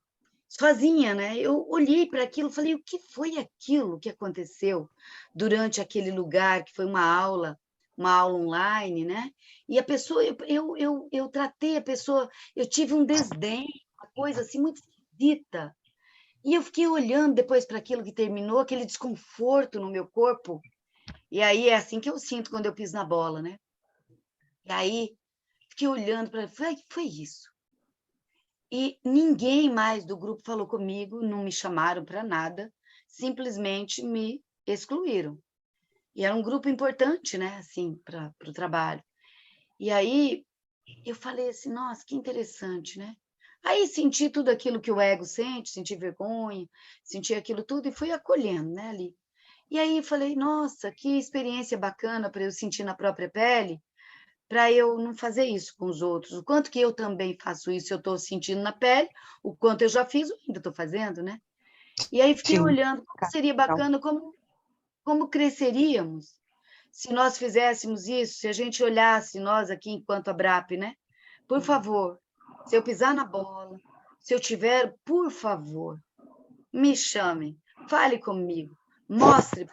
sozinha, né? Eu olhei para aquilo e falei, o que foi aquilo que aconteceu durante aquele lugar, que foi uma aula online, né? E a pessoa, eu tratei a pessoa, eu tive um desdém, uma coisa assim muito esquisita. E eu fiquei olhando depois para aquilo que terminou, aquele desconforto no meu corpo. E aí é assim que eu sinto quando eu piso na bola, né? E aí fiquei olhando para, foi isso. E ninguém mais do grupo falou comigo, não me chamaram para nada, simplesmente me excluíram. E era um grupo importante, né, assim, para o trabalho. E aí eu falei assim, nossa, que interessante, né? Aí senti tudo aquilo que o ego sente, senti vergonha, senti aquilo tudo e fui acolhendo, né, ali. E aí falei, nossa, que experiência bacana para eu sentir na própria pele, para eu não fazer isso com os outros. O quanto que eu também faço isso, eu estou sentindo na pele, o quanto eu já fiz, eu ainda estou fazendo, né? E aí fiquei Sim. olhando, como seria bacana, como cresceríamos se nós fizéssemos isso, se a gente olhasse nós aqui enquanto a BRAP, né? Por favor, se eu pisar na bola, se eu tiver, por favor, me chamem, fale comigo, mostre.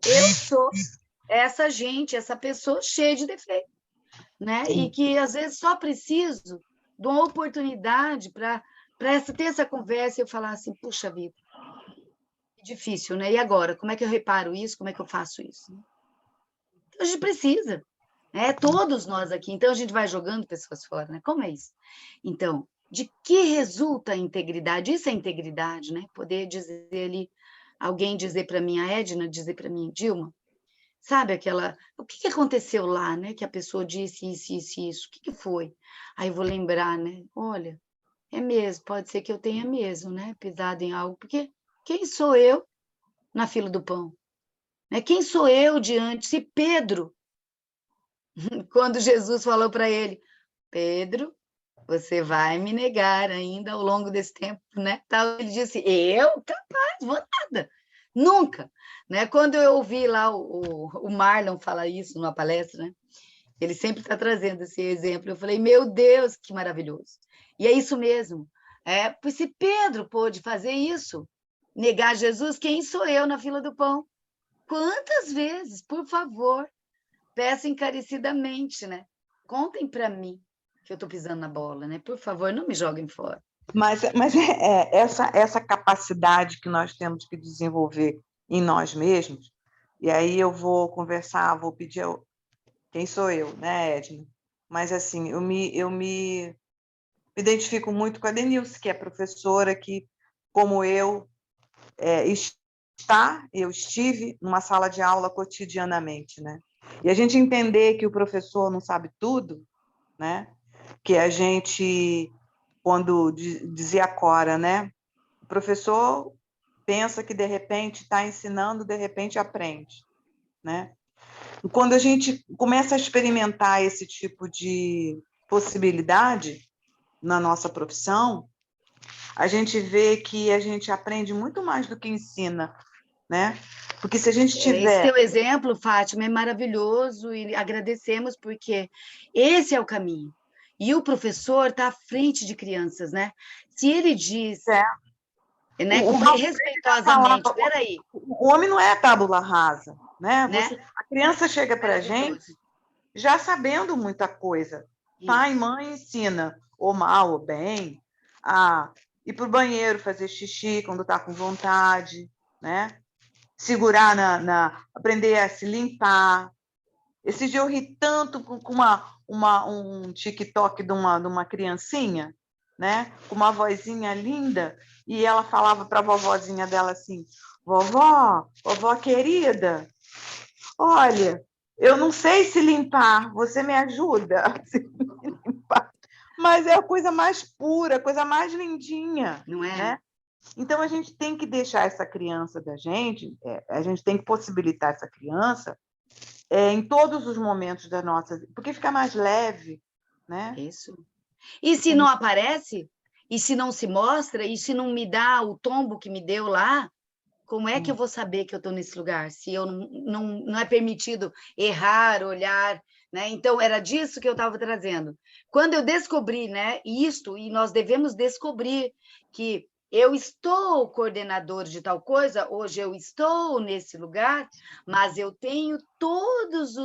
Eu sou essa gente, essa pessoa cheia de defeito, né? Sim. E que às vezes só preciso de uma oportunidade para ter essa conversa e eu falar assim, puxa vida, que difícil, né? E agora, como é que eu reparo isso? Como é que eu faço isso? Então, a gente precisa, né? Todos nós aqui. Então, a gente vai jogando pessoas fora, né? Como é isso? Então, de que resulta a integridade? Isso é integridade, né? Poder dizer ali, alguém dizer para mim, a Edna dizer para mim, Dilma, sabe aquela... O que aconteceu lá, né? Que a pessoa disse isso, isso, isso. O que foi? Aí eu vou lembrar, né? Olha, é mesmo, pode ser que eu tenha mesmo, né? Pisado em algo, porque quem sou eu na fila do pão? Né? Quem sou eu diante? Se Pedro, quando Jesus falou para ele, Pedro, você vai me negar ainda ao longo desse tempo, né? Ele disse, eu? Capaz, vou nada. Nunca. Né? Quando eu ouvi lá o Marlon falar isso numa palestra, né? Ele sempre está trazendo esse exemplo. Eu falei, meu Deus, que maravilhoso. E é isso mesmo. Pois se Pedro pôde fazer isso, negar Jesus, quem sou eu na fila do pão? Quantas vezes, por favor, peço encarecidamente, né? Contem para mim que eu estou pisando na bola, né? Por favor, não me joguem fora. Mas essa capacidade que nós temos que desenvolver em nós mesmos, e aí eu vou conversar, vou pedir quem sou eu, né, Edna? Mas assim, eu me identifico muito com a Denilce, que é professora, que, como eu estive numa sala de aula cotidianamente, né? E a gente entender que o professor não sabe tudo, né? Que a gente, quando dizia a Cora, né? O professor pensa que de repente está ensinando, de repente aprende, né? E quando a gente começa a experimentar esse tipo de possibilidade na nossa profissão, a gente vê que a gente aprende muito mais do que ensina, né? Porque se a gente tiver... Esse teu exemplo, Fátima, é maravilhoso e agradecemos porque esse é o caminho. E o professor está à frente de crianças, né? Se ele diz, né, respeitosamente, peraí. O homem não é tábula rasa, né? A criança chega para a gente já sabendo muita coisa. Pai e mãe ensina, ou mal ou bem, a ir para o banheiro, fazer xixi quando está com vontade, né? Segurar aprender a se limpar. Esse dia eu ri tanto com um TikTok de uma criancinha, né? Com uma vozinha linda, e ela falava para a vovozinha dela assim, vovó querida, olha, eu não sei se limpar, você me ajuda a se limpar. Mas é a coisa mais pura, a coisa mais lindinha, não é? Né? Então, a gente tem que deixar essa criança da gente, a gente tem que possibilitar essa criança em todos os momentos da nossa... Porque fica mais leve, né? Isso. E se não aparece? E se não se mostra? E se não me dá o tombo que me deu lá? Como é que eu vou saber que eu estou nesse lugar? Se eu não é permitido errar, olhar, né? Então, era disso que eu estava trazendo. Quando eu descobri, né, isto, e nós devemos descobrir que eu estou coordenador de tal coisa, hoje eu estou nesse lugar, mas eu tenho todos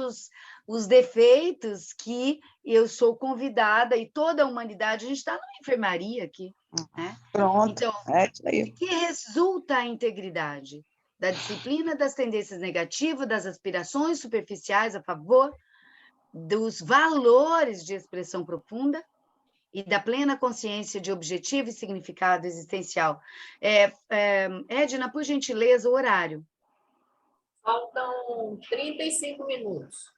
os defeitos que eu sou convidada, e toda a humanidade, a gente está numa enfermaria aqui, né? Pronto, então, isso aí. De que resulta a integridade? Da disciplina das tendências negativas, das aspirações superficiais a favor dos valores de expressão profunda e da plena consciência de objetivo e significado existencial. Edna, por gentileza, o horário. Faltam 35 minutos.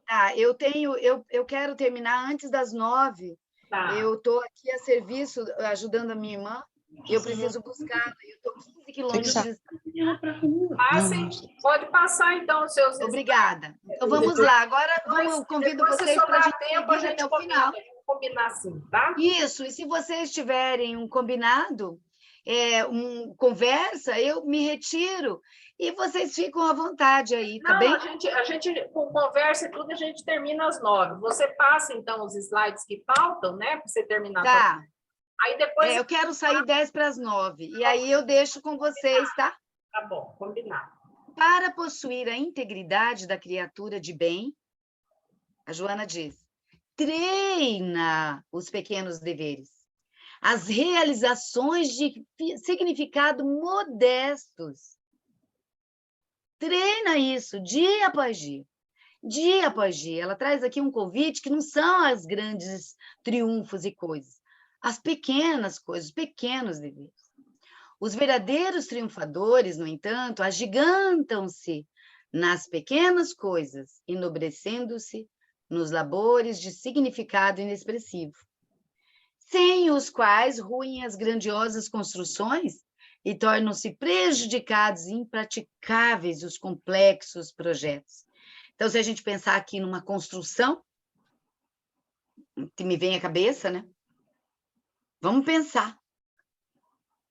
Tá, eu quero terminar antes das 9. Tá. Eu estou aqui a serviço, ajudando a minha irmã, e eu preciso buscá-la. Eu estou 15 quilômetros de distância. Passem, pode passar, então, os seus... Obrigada. Então, vamos lá. Agora, eu convido vocês para a gente tempo, a seguir gente até o final. vamos combinar assim, tá? Isso, e se vocês tiverem um combinado, conversa, eu me retiro e vocês ficam à vontade aí, tá bem? A gente com conversa e tudo, a gente termina às 9. Você passa, então, os slides que faltam, né? Para você terminar. Tá. Aí depois... eu quero sair 10 para as 9, e aí eu deixo com vocês, tá? Tá bom, combinado. Para possuir a integridade da criatura de bem, a Joana diz, treina os pequenos deveres, as realizações de significado modestos. Treina isso dia após dia. Dia após dia. Ela traz aqui um convite que não são as grandes triunfos e coisas, as pequenas coisas, os pequenos deveres. Os verdadeiros triunfadores, no entanto, agigantam-se nas pequenas coisas, enobrecendo-se nos labores de significado inexpressivo, sem os quais ruem as grandiosas construções e tornam-se prejudicados e impraticáveis os complexos projetos. Então, se a gente pensar aqui numa construção, que me vem à cabeça, né? Vamos pensar.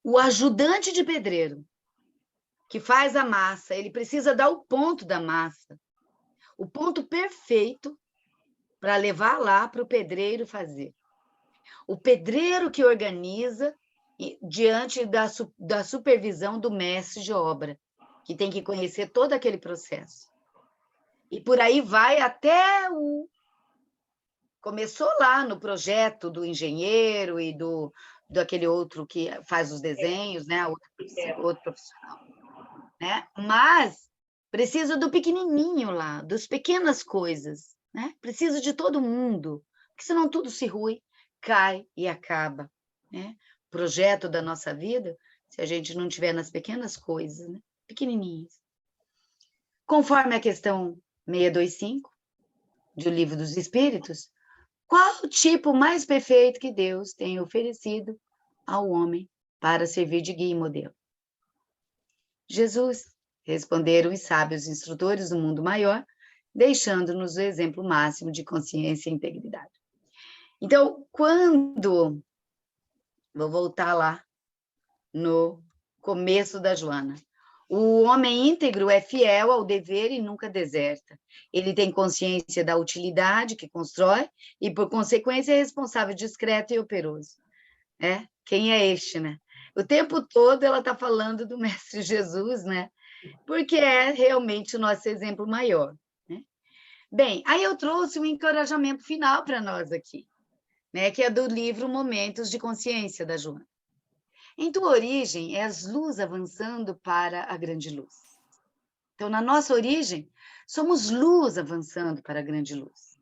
O ajudante de pedreiro, que faz a massa, ele precisa dar o ponto da massa, o ponto perfeito para levar lá para o pedreiro fazer. O pedreiro que organiza diante da supervisão do mestre de obra, que tem que conhecer todo aquele processo. E por aí vai até começou lá no projeto do engenheiro e daquele outro que faz os desenhos, né? Outro profissional. Né? Mas precisa do pequenininho lá, das pequenas coisas. Né? Precisa de todo mundo, porque senão tudo se rui, cai e acaba. Né? O projeto da nossa vida, se a gente não tiver nas pequenas coisas, né? Pequenininhas. Conforme a questão 625 do Livro dos Espíritos, qual o tipo mais perfeito que Deus tem oferecido ao homem para servir de guia e modelo? Jesus, responderam os sábios instrutores do mundo maior, deixando-nos o exemplo máximo de consciência e integridade. Então, vou voltar lá no começo da Joana. O homem íntegro é fiel ao dever e nunca deserta. Ele tem consciência da utilidade que constrói e, por consequência, é responsável, discreto e operoso. Quem é este, né? O tempo todo ela está falando do Mestre Jesus, né? Porque é realmente o nosso exemplo maior. Né? Bem, aí eu trouxe um encorajamento final para nós aqui, né? Que é do livro Momentos de Consciência, da Joana. Em tua origem, és luz avançando para a grande luz. Então, na nossa origem, somos luz avançando para a grande luz.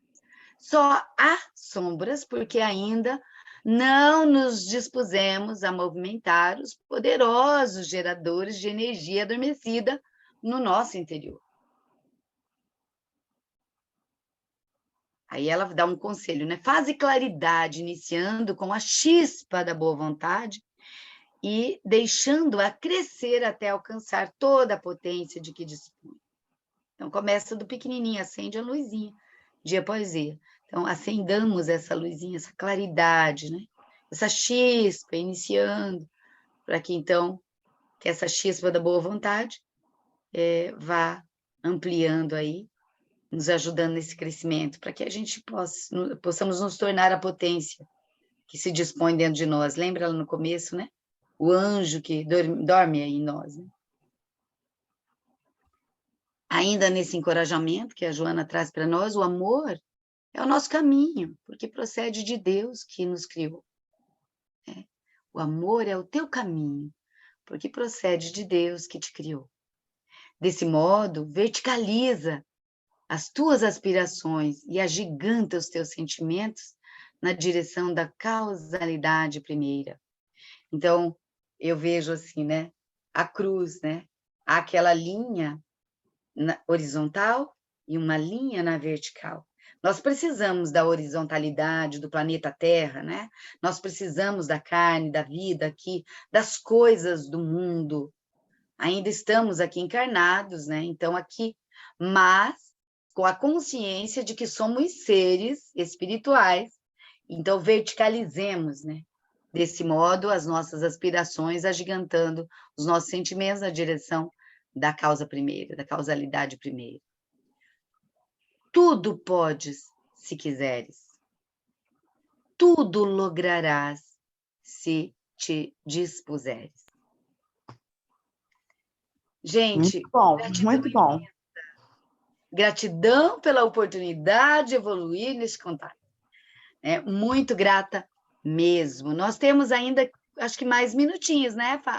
Só há sombras porque ainda não nos dispusemos a movimentar os poderosos geradores de energia adormecida no nosso interior. Aí ela dá um conselho, né? Faze claridade, iniciando com a chispa da boa vontade, e deixando-a crescer até alcançar toda a potência de que dispõe. Então, começa do pequenininho, acende a luzinha, dia após dia. Então, acendamos essa luzinha, essa claridade, né? Essa chispa, iniciando, para que, então, que essa chispa da boa vontade vá ampliando aí, nos ajudando nesse crescimento, para que a gente possamos nos tornar a potência que se dispõe dentro de nós. Lembra lá no começo, né? O anjo que dorme aí em nós. Né? Ainda nesse encorajamento que a Joana traz para nós, o amor é o nosso caminho, porque procede de Deus que nos criou. Né? O amor é o teu caminho, porque procede de Deus que te criou. Desse modo, verticaliza as tuas aspirações e agiganta os teus sentimentos na direção da causalidade primeira. Então, eu vejo assim, né? A cruz, né? Aquela linha na horizontal e uma linha na vertical. Nós precisamos da horizontalidade do planeta Terra, né? Nós precisamos da carne, da vida aqui, das coisas do mundo. Ainda estamos aqui encarnados, né? Então, aqui, mas com a consciência de que somos seres espirituais, então verticalizemos, né? Desse modo, as nossas aspirações, agigantando os nossos sentimentos na direção da causa primeira, da causalidade primeira. Tudo podes, se quiseres. Tudo lograrás, se te dispuseres. Gente, Muito bom, gratidão muito bom. imensa. Gratidão pela oportunidade de evoluir nesse contato. Muito grata mesmo. Nós temos ainda, acho que mais minutinhos, né, Tem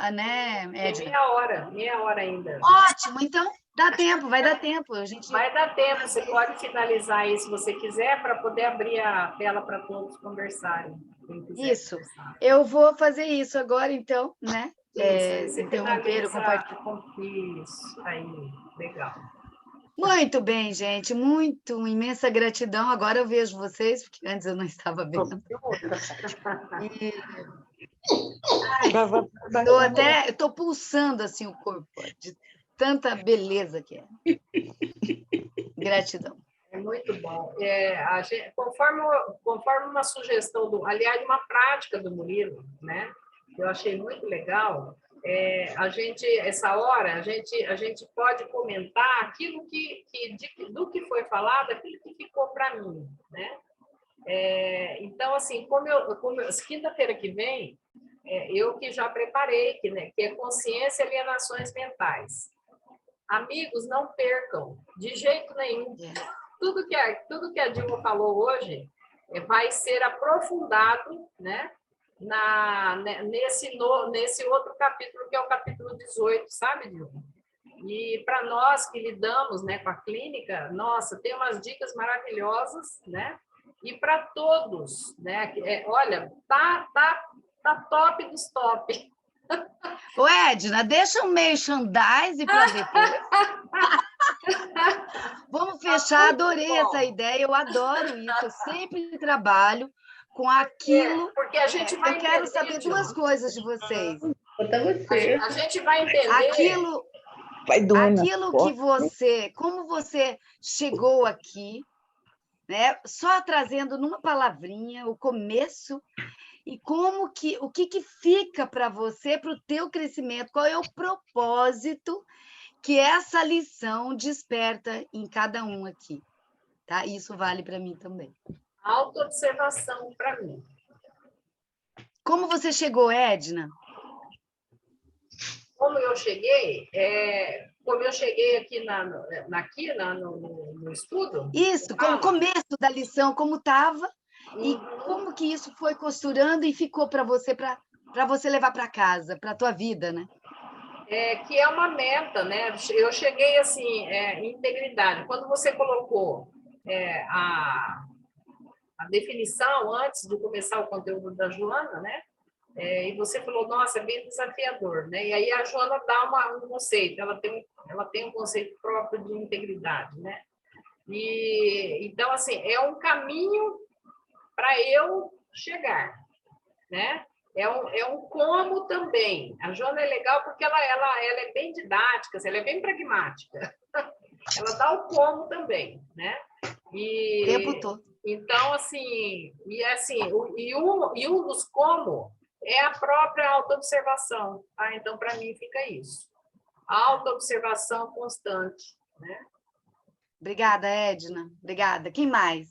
Edna? meia hora ainda. Ótimo, então dá tempo, vai dar tempo. A gente... Vai dar tempo, você pode finalizar aí se você quiser, para poder abrir a tela para todos conversarem. Quem quiser Isso, conversar. eu vou fazer isso agora, então, né? Isso, aí você Interromper o compartilhamento. Isso, aí, legal. Muito bem, gente, muito, imensa gratidão. Agora eu vejo vocês, porque antes eu não estava vendo. Estou pulsando assim o corpo, de tanta beleza que é. Gratidão. É muito bom. Conforme uma sugestão, aliás, uma prática do Murilo, né? Que eu achei muito legal. Essa hora, a gente pode comentar aquilo do que foi falado, aquilo que ficou para mim, né? Então, assim, quinta-feira que vem, eu que já preparei, que é consciência e alienações mentais. Amigos, não percam, de jeito nenhum. Tudo que a Dilma falou hoje vai ser aprofundado, né? Nesse outro capítulo, que é o capítulo 18, sabe, Dilma? E para nós que lidamos, né, com a clínica, nossa, tem umas dicas maravilhosas, né? E para todos, né? Olha, tá top dos top. Ô, Edna, deixa um merchandise para depois. Vamos fechar, adorei essa ideia, eu adoro isso, eu sempre trabalho com aquilo. Porque a gente vai eu quero saber duas coisas de vocês. A gente vai entender. Aquilo que você, como você chegou aqui, né? Só trazendo numa palavrinha o começo e o que fica para você, para o teu crescimento, qual é o propósito que essa lição desperta em cada um aqui, tá? Isso vale para mim também. Autoobservação para mim. Como você chegou, Edna? Como eu cheguei aqui no estudo. Isso, como o começo da lição, como estava, e como que isso foi costurando e ficou para você levar para casa, para a tua vida, né? Que é uma meta, né? Eu cheguei assim, em integridade. Quando você colocou a definição antes de começar o conteúdo da Joana, né? E você falou, nossa, é bem desafiador, né? E aí a Joana dá um conceito, ela tem um conceito próprio de integridade, né? E então assim é um caminho para eu chegar, né? É um como também. A Joana é legal porque ela é bem didática, ela é bem pragmática. Ela dá o como também, né? O tempo todo. Então, assim, um dos como é a própria autoobservação, tá? Então, para mim, fica isso. A autoobservação constante, né? Obrigada, Edna. Obrigada. Quem mais?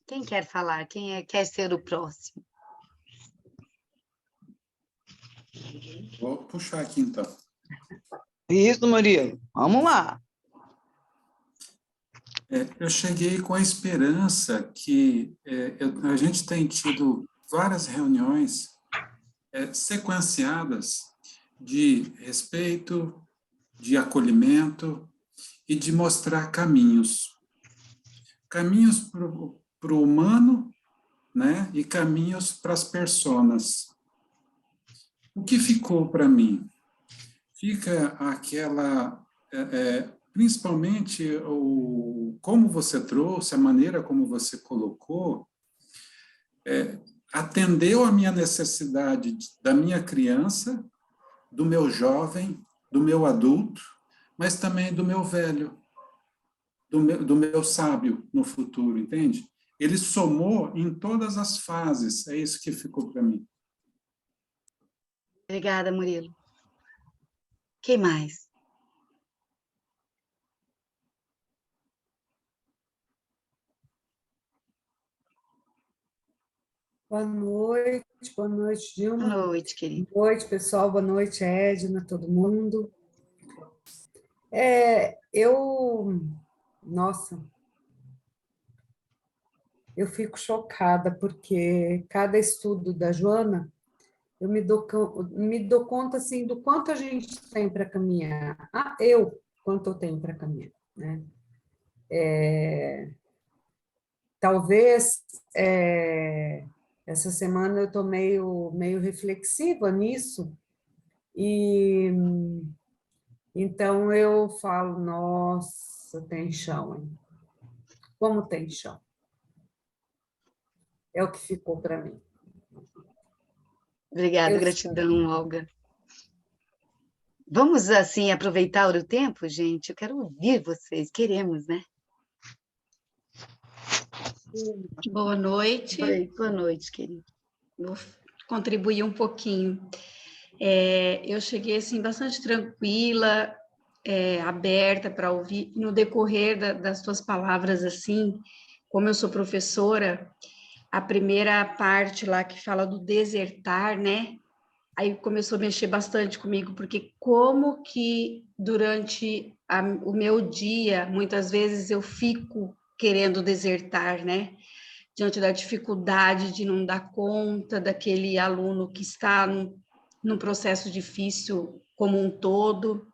Quem quer falar? Quem quer ser o próximo? Vou puxar aqui, então. Isso, Murilo. Vamos lá. Eu cheguei com a esperança que a gente tem tido várias reuniões sequenciadas de respeito, de acolhimento e de mostrar caminhos. caminhos para o humano, né? E caminhos para as personas. O que ficou para mim? Fica aquela, principalmente como você trouxe, a maneira como você colocou, atendeu a minha necessidade da minha criança, do meu jovem, do meu adulto, mas também do meu velho, do meu sábio no futuro, entende? Ele somou em todas as fases, é isso que ficou para mim. Obrigada, Murilo. Quem mais? Boa noite, Dilma. Boa noite, querida. Boa noite, pessoal. Boa noite, Edna, todo mundo. Nossa, eu fico chocada, porque cada estudo da Joana, eu me dou conta, assim, do quanto a gente tem para caminhar. Quanto eu tenho para caminhar, né? Talvez essa semana eu estou meio reflexiva nisso, e então eu falo, nossa, tem chão, hein? Como tem chão? É o que ficou para mim. Obrigada, gratidão, Olga. Vamos, assim, aproveitar o tempo, gente? Eu quero ouvir vocês, queremos, né? Boa noite. Boa noite, querida. Vou contribuir um pouquinho. Eu cheguei, assim, bastante tranquila, aberta para ouvir. No decorrer das tuas palavras, assim, como eu sou professora, a primeira parte lá que fala do desertar, né? Aí começou a mexer bastante comigo, porque como que durante o meu dia, muitas vezes eu fico querendo desertar, né? Diante da dificuldade de não dar conta daquele aluno que está num processo difícil como um todo.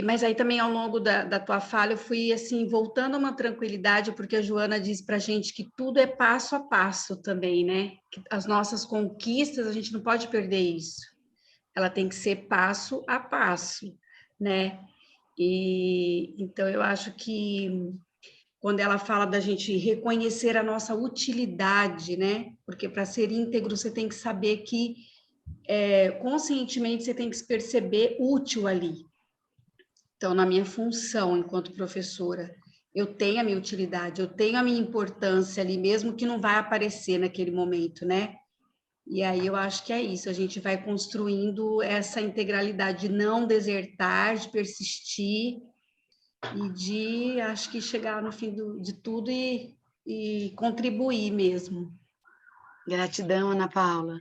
Mas aí também, ao longo da tua fala, eu fui, assim, voltando a uma tranquilidade, porque a Joana diz para a gente que tudo é passo a passo também, né? Que as nossas conquistas, a gente não pode perder isso. Ela tem que ser passo a passo, né? Então, eu acho que quando ela fala da gente reconhecer a nossa utilidade, né? Porque para ser íntegro, você tem que saber que, conscientemente, você tem que se perceber útil ali. Então, na minha função enquanto professora, eu tenho a minha utilidade, eu tenho a minha importância ali, mesmo que não vai aparecer naquele momento, né? E aí eu acho que é isso, a gente vai construindo essa integralidade de não desertar, de persistir e de, acho que, chegar no fim de tudo e contribuir mesmo. Gratidão, Ana Paula.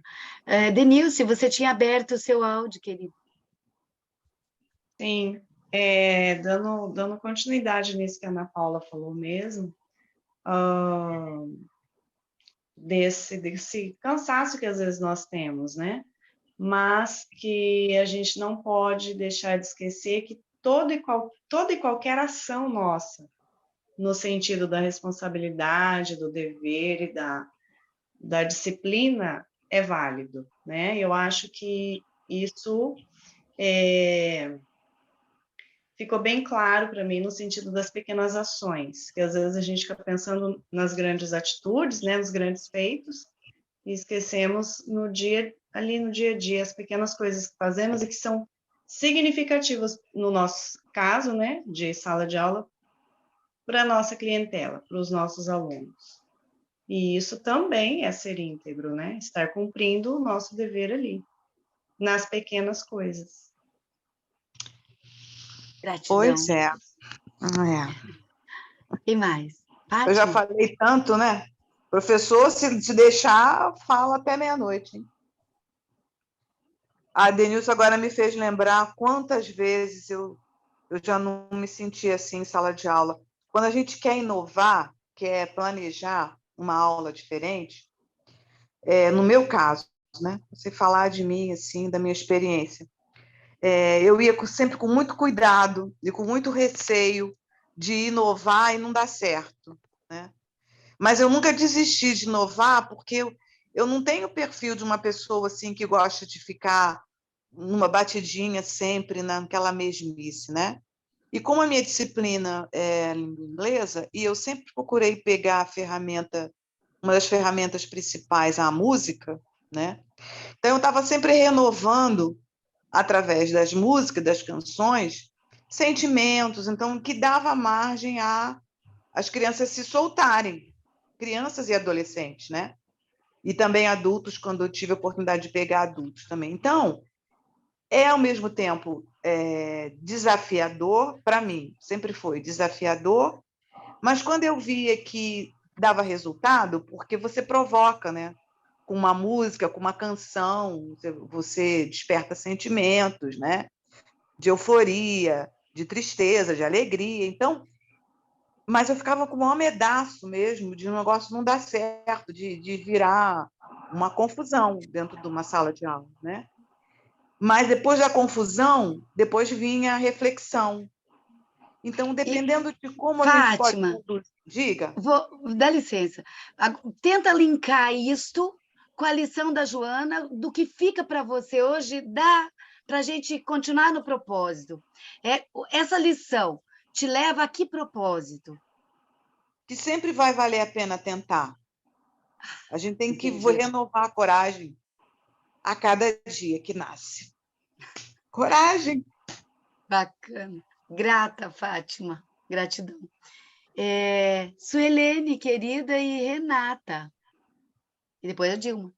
Denilce, você tinha aberto o seu áudio, querido. Sim, dando continuidade nisso que a Ana Paula falou mesmo, desse cansaço que às vezes nós temos, né? Mas que a gente não pode deixar de esquecer que toda e qualquer ação nossa, no sentido da responsabilidade, do dever e da disciplina, é válido, né? Eu acho que isso ficou bem claro para mim no sentido das pequenas ações, que às vezes a gente fica pensando nas grandes atitudes, né, nos grandes feitos, e esquecemos no dia a dia, as pequenas coisas que fazemos e que são significativas no nosso caso, né, de sala de aula, para a nossa clientela, para os nossos alunos. E isso também é ser íntegro, né, estar cumprindo o nosso dever ali, nas pequenas coisas. Gratidão. Pois é. E mais? Pati? Eu já falei tanto, né? Professor, se deixar, fala até meia-noite, hein? A Denilson agora me fez lembrar quantas vezes eu já não me senti assim em sala de aula. Quando a gente quer inovar, quer planejar uma aula diferente, no meu caso, né? Você falar de mim, assim, da minha experiência, eu ia sempre com muito cuidado e com muito receio de inovar e não dar certo, né? Mas eu nunca desisti de inovar, porque eu não tenho o perfil de uma pessoa assim que gosta de ficar numa batidinha sempre naquela mesmice, né? E como a minha disciplina é língua inglesa, e eu sempre procurei pegar a ferramenta, uma das ferramentas principais, a música, né? Então eu estava sempre renovando através das músicas, das canções, sentimentos, então que dava margem a as crianças se soltarem, crianças e adolescentes, né? E também adultos, quando eu tive a oportunidade de pegar adultos também. Então, ao mesmo tempo desafiador para mim, sempre foi desafiador, mas quando eu via que dava resultado, porque você provoca, né? Com uma música, com uma canção, você desperta sentimentos, né? De euforia, de tristeza, de alegria. Então, mas eu ficava com o maior medaço mesmo de um negócio não dar certo, de virar uma confusão dentro de uma sala de aula, né? Mas depois da confusão, depois vinha a reflexão. Então, dependendo de como a gente pode Fátima, conduzir, diga. dá licença. Tenta linkar isto com a lição da Joana, do que fica para você hoje, dá para a gente continuar no propósito. Essa lição te leva a que propósito? Que sempre vai valer a pena tentar. A gente tem que Entendi. renovar a coragem a cada dia que nasce. Coragem! Bacana. Grata, Fátima. Gratidão. Suelene, querida, e Renata. E depois a Dilma.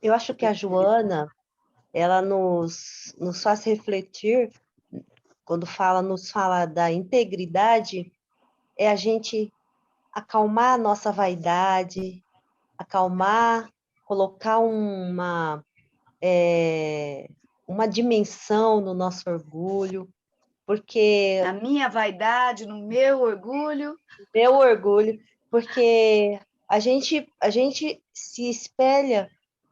Eu acho que a Joana, ela nos faz refletir, quando nos fala da integridade, é a gente acalmar a nossa vaidade, acalmar, colocar uma dimensão no nosso orgulho, porque... Na minha vaidade, no meu orgulho. Meu orgulho, porque a gente se espelha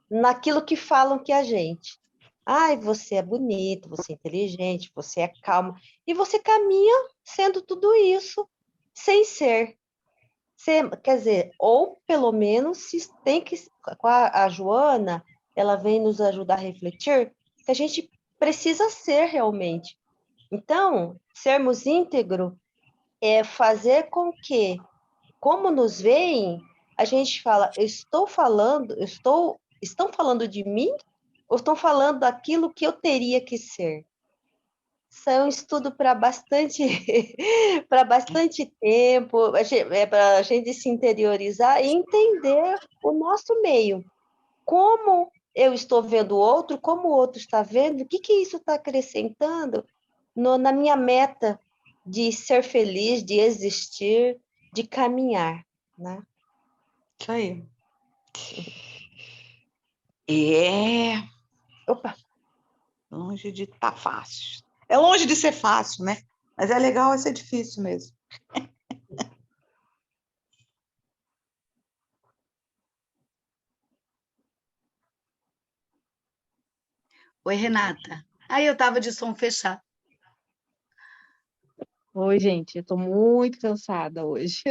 naquilo que falam que é a gente. Ai, você é bonito, você é inteligente, você é calmo. E você caminha sendo tudo isso, sem ser. Quer dizer, ou pelo menos se tem que. Com a Joana, ela vem nos ajudar a refletir que a gente precisa ser realmente. Então, sermos íntegro é fazer com que, como nos veem, a gente fala, estão falando de mim ou estão falando daquilo que eu teria que ser? Isso é um estudo para bastante, para bastante tempo, para a gente se interiorizar e entender o nosso meio. Como eu estou vendo o outro, como o outro está vendo, o que isso está acrescentando na minha meta de ser feliz, de existir, de caminhar, né? Isso aí. Opa! Longe de estar fácil. É longe de ser fácil, né? Mas é legal, é ser difícil mesmo. Oi, Renata. Aí eu estava de som fechado. Oi, gente, eu estou muito cansada hoje.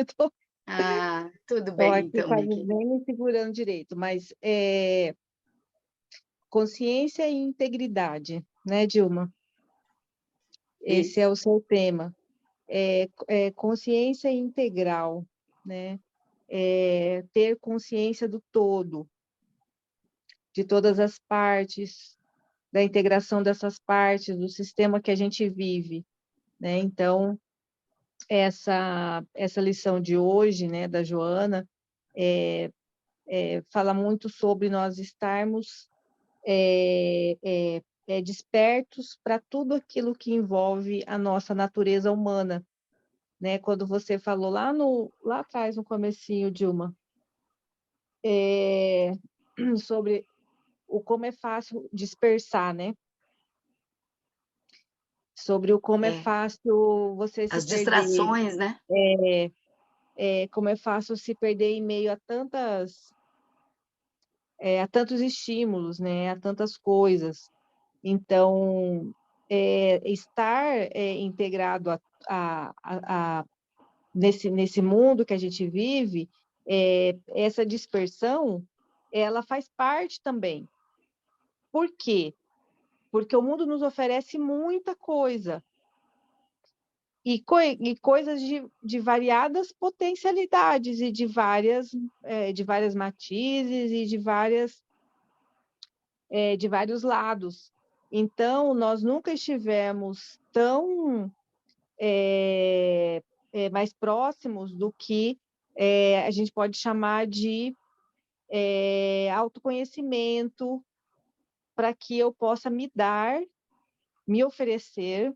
Tudo Estou bem, aqui então, minha quase querida. nem me segurando direito, mas consciência e integridade, né, Dilma? Esse é o seu tema. Consciência integral, né? Ter consciência do todo, de todas as partes, da integração dessas partes, do sistema que a gente vive, né? Então, essa lição de hoje, né, da Joana, fala muito sobre nós estarmos despertos para tudo aquilo que envolve a nossa natureza humana, né? Quando você falou lá atrás, no comecinho, Dilma, sobre como é fácil dispersar, né? Sobre como é fácil você se As perder. distrações, né? Como é fácil se perder em meio a tantos estímulos, né? A tantas coisas. Então, estar integrado nesse mundo que a gente vive, essa dispersão, ela faz parte também. Por quê? Porque o mundo nos oferece muita coisa, e coisas de variadas potencialidades, e de várias matizes, e de vários lados. Então, nós nunca estivemos tão mais próximos do que a gente pode chamar de autoconhecimento, para que eu possa me oferecer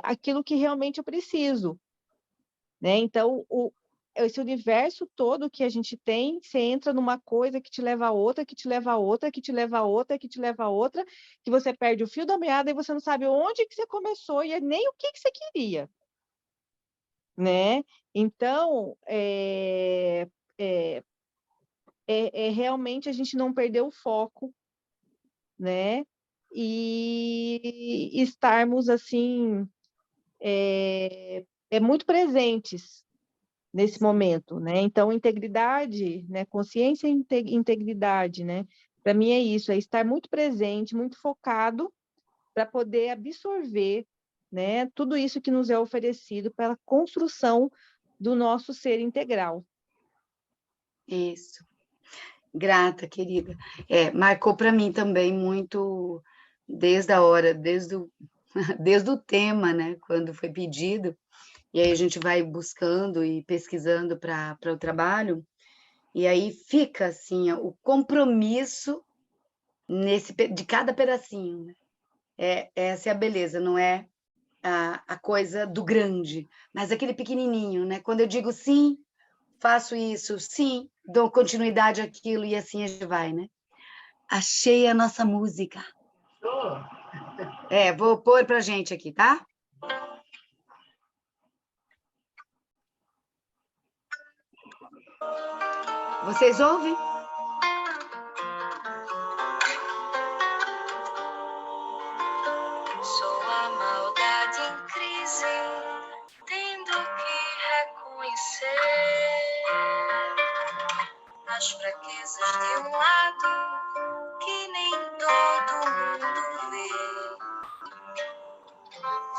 aquilo que realmente eu preciso, né? Então, esse universo todo que a gente tem, você entra numa coisa que te leva a outra, que te leva a outra, que te leva a outra, que te leva a outra, que você perde o fio da meada e você não sabe onde que você começou e nem o que você queria, né? Então, realmente a gente não perder o foco, né? E estarmos, assim, muito presentes nesse momento, né? Então, integridade, né? Consciência e integridade, né? Para mim é isso, é estar muito presente, muito focado, para poder absorver, né? Tudo isso que nos é oferecido pela construção do nosso ser integral. Isso. Grata, querida. Marcou para mim também muito desde a hora, desde o tema, né? Quando foi pedido. E aí a gente vai buscando e pesquisando para o trabalho, e aí fica assim o compromisso de cada pedacinho, né? Essa é a beleza, não é a coisa do grande, mas aquele pequenininho, né? Quando eu digo sim, faço isso, sim, dou continuidade àquilo, e assim a gente vai, né? Achei a nossa música. Vou pôr pra gente aqui, tá? Vocês ouvem? Sou a maldade em crise, tendo que reconhecer as fraquezas de um lado que nem todo mundo vê.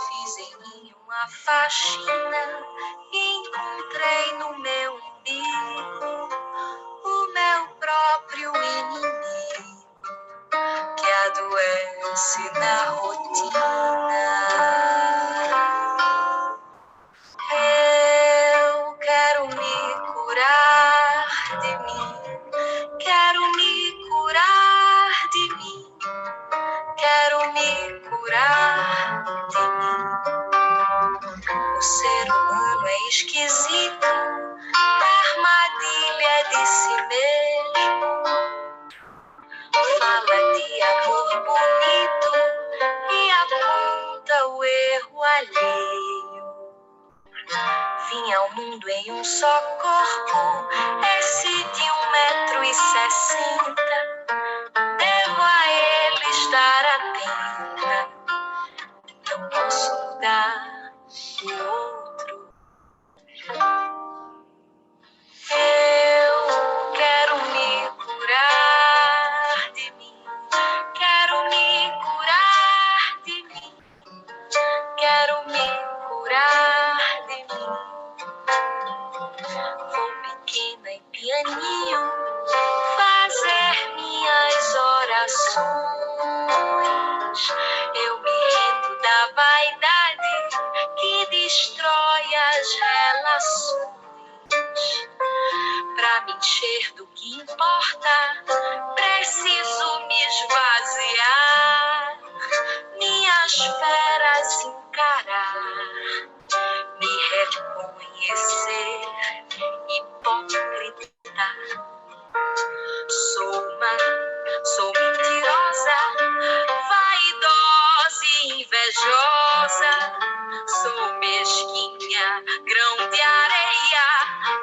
Fiz em mim uma faxina e encontrei no meu umbigo o meu próprio inimigo, que adoece na rotina. Eu quero me curar de mim, quero me curar de mim, quero me curar de mim. O ser humano é esquisito, armadilha de si mesmo. Fala de amor bonito e aponta o erro alheio. Vim ao mundo em um só corpo, esse de 1,60 m. Devo a ele estar atenta, não posso mudar o outro. Eu quero me curar de mim, quero me curar de mim, quero me curar de mim. Vou pequena e pianinho fazer minhas orações. Eu me rendo da vaidade que destrói as relações. Pra me encher do que importa, preciso me esvaziar, minhas feras encarar, me reconhecer, hipócrita. Sou mentirosa, vaidosa e invejosa. Sou mesquinha, grão de areia,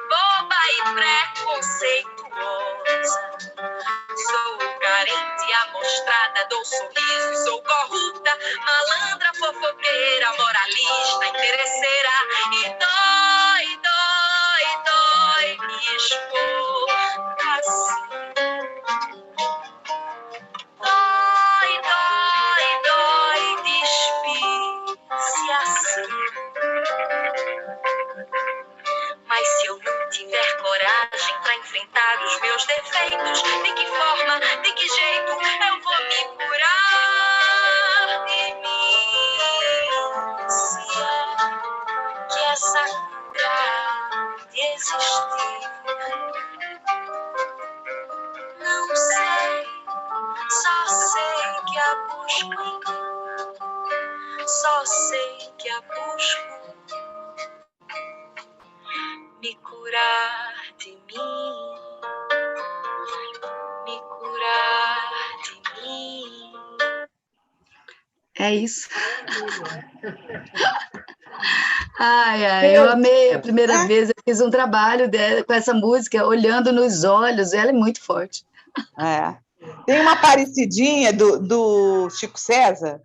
boba e preconceituosa. Sou carente, amostrada. dou sorriso e sou corrupta, malandra, fofoqueira, moralista, interesseira. E dói, dói, dói me expor assim. Dói, dói, dói despir-se assim. Mas se eu não tiver coragem para enfrentar os meus defeitos, de que forma, de que jeito eu vou me curar de mim? Se é que essa cura de existir, não sei, só sei que a busco, só sei que a busco. Me curar de mim, me curar de mim. É isso. Ai, eu amei a primeira vez, eu fiz um trabalho com essa música, olhando nos olhos, ela é muito forte. Tem uma parecidinha do Chico César,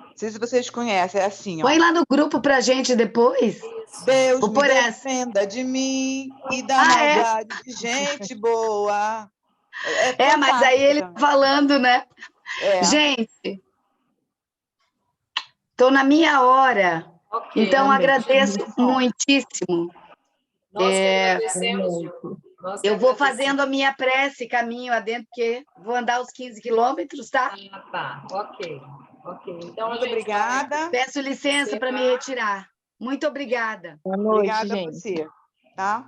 não sei se vocês conhecem, é assim, ó. Põe lá no grupo pra gente depois. Deus Vou me pôr essa. defenda de mim e da maldade de gente boa. Mas aí ele falando, né? Gente, estou na minha hora, então agradeço muitíssimo. Nós que agradecemos, Ju. Eu vou fazendo a minha prece, caminho adentro, porque vou andar os 15 quilômetros, tá? Tá, ok. Então, muito obrigada. Peço licença para me retirar. Muito obrigada. Boa noite, obrigada gente. a você, tá?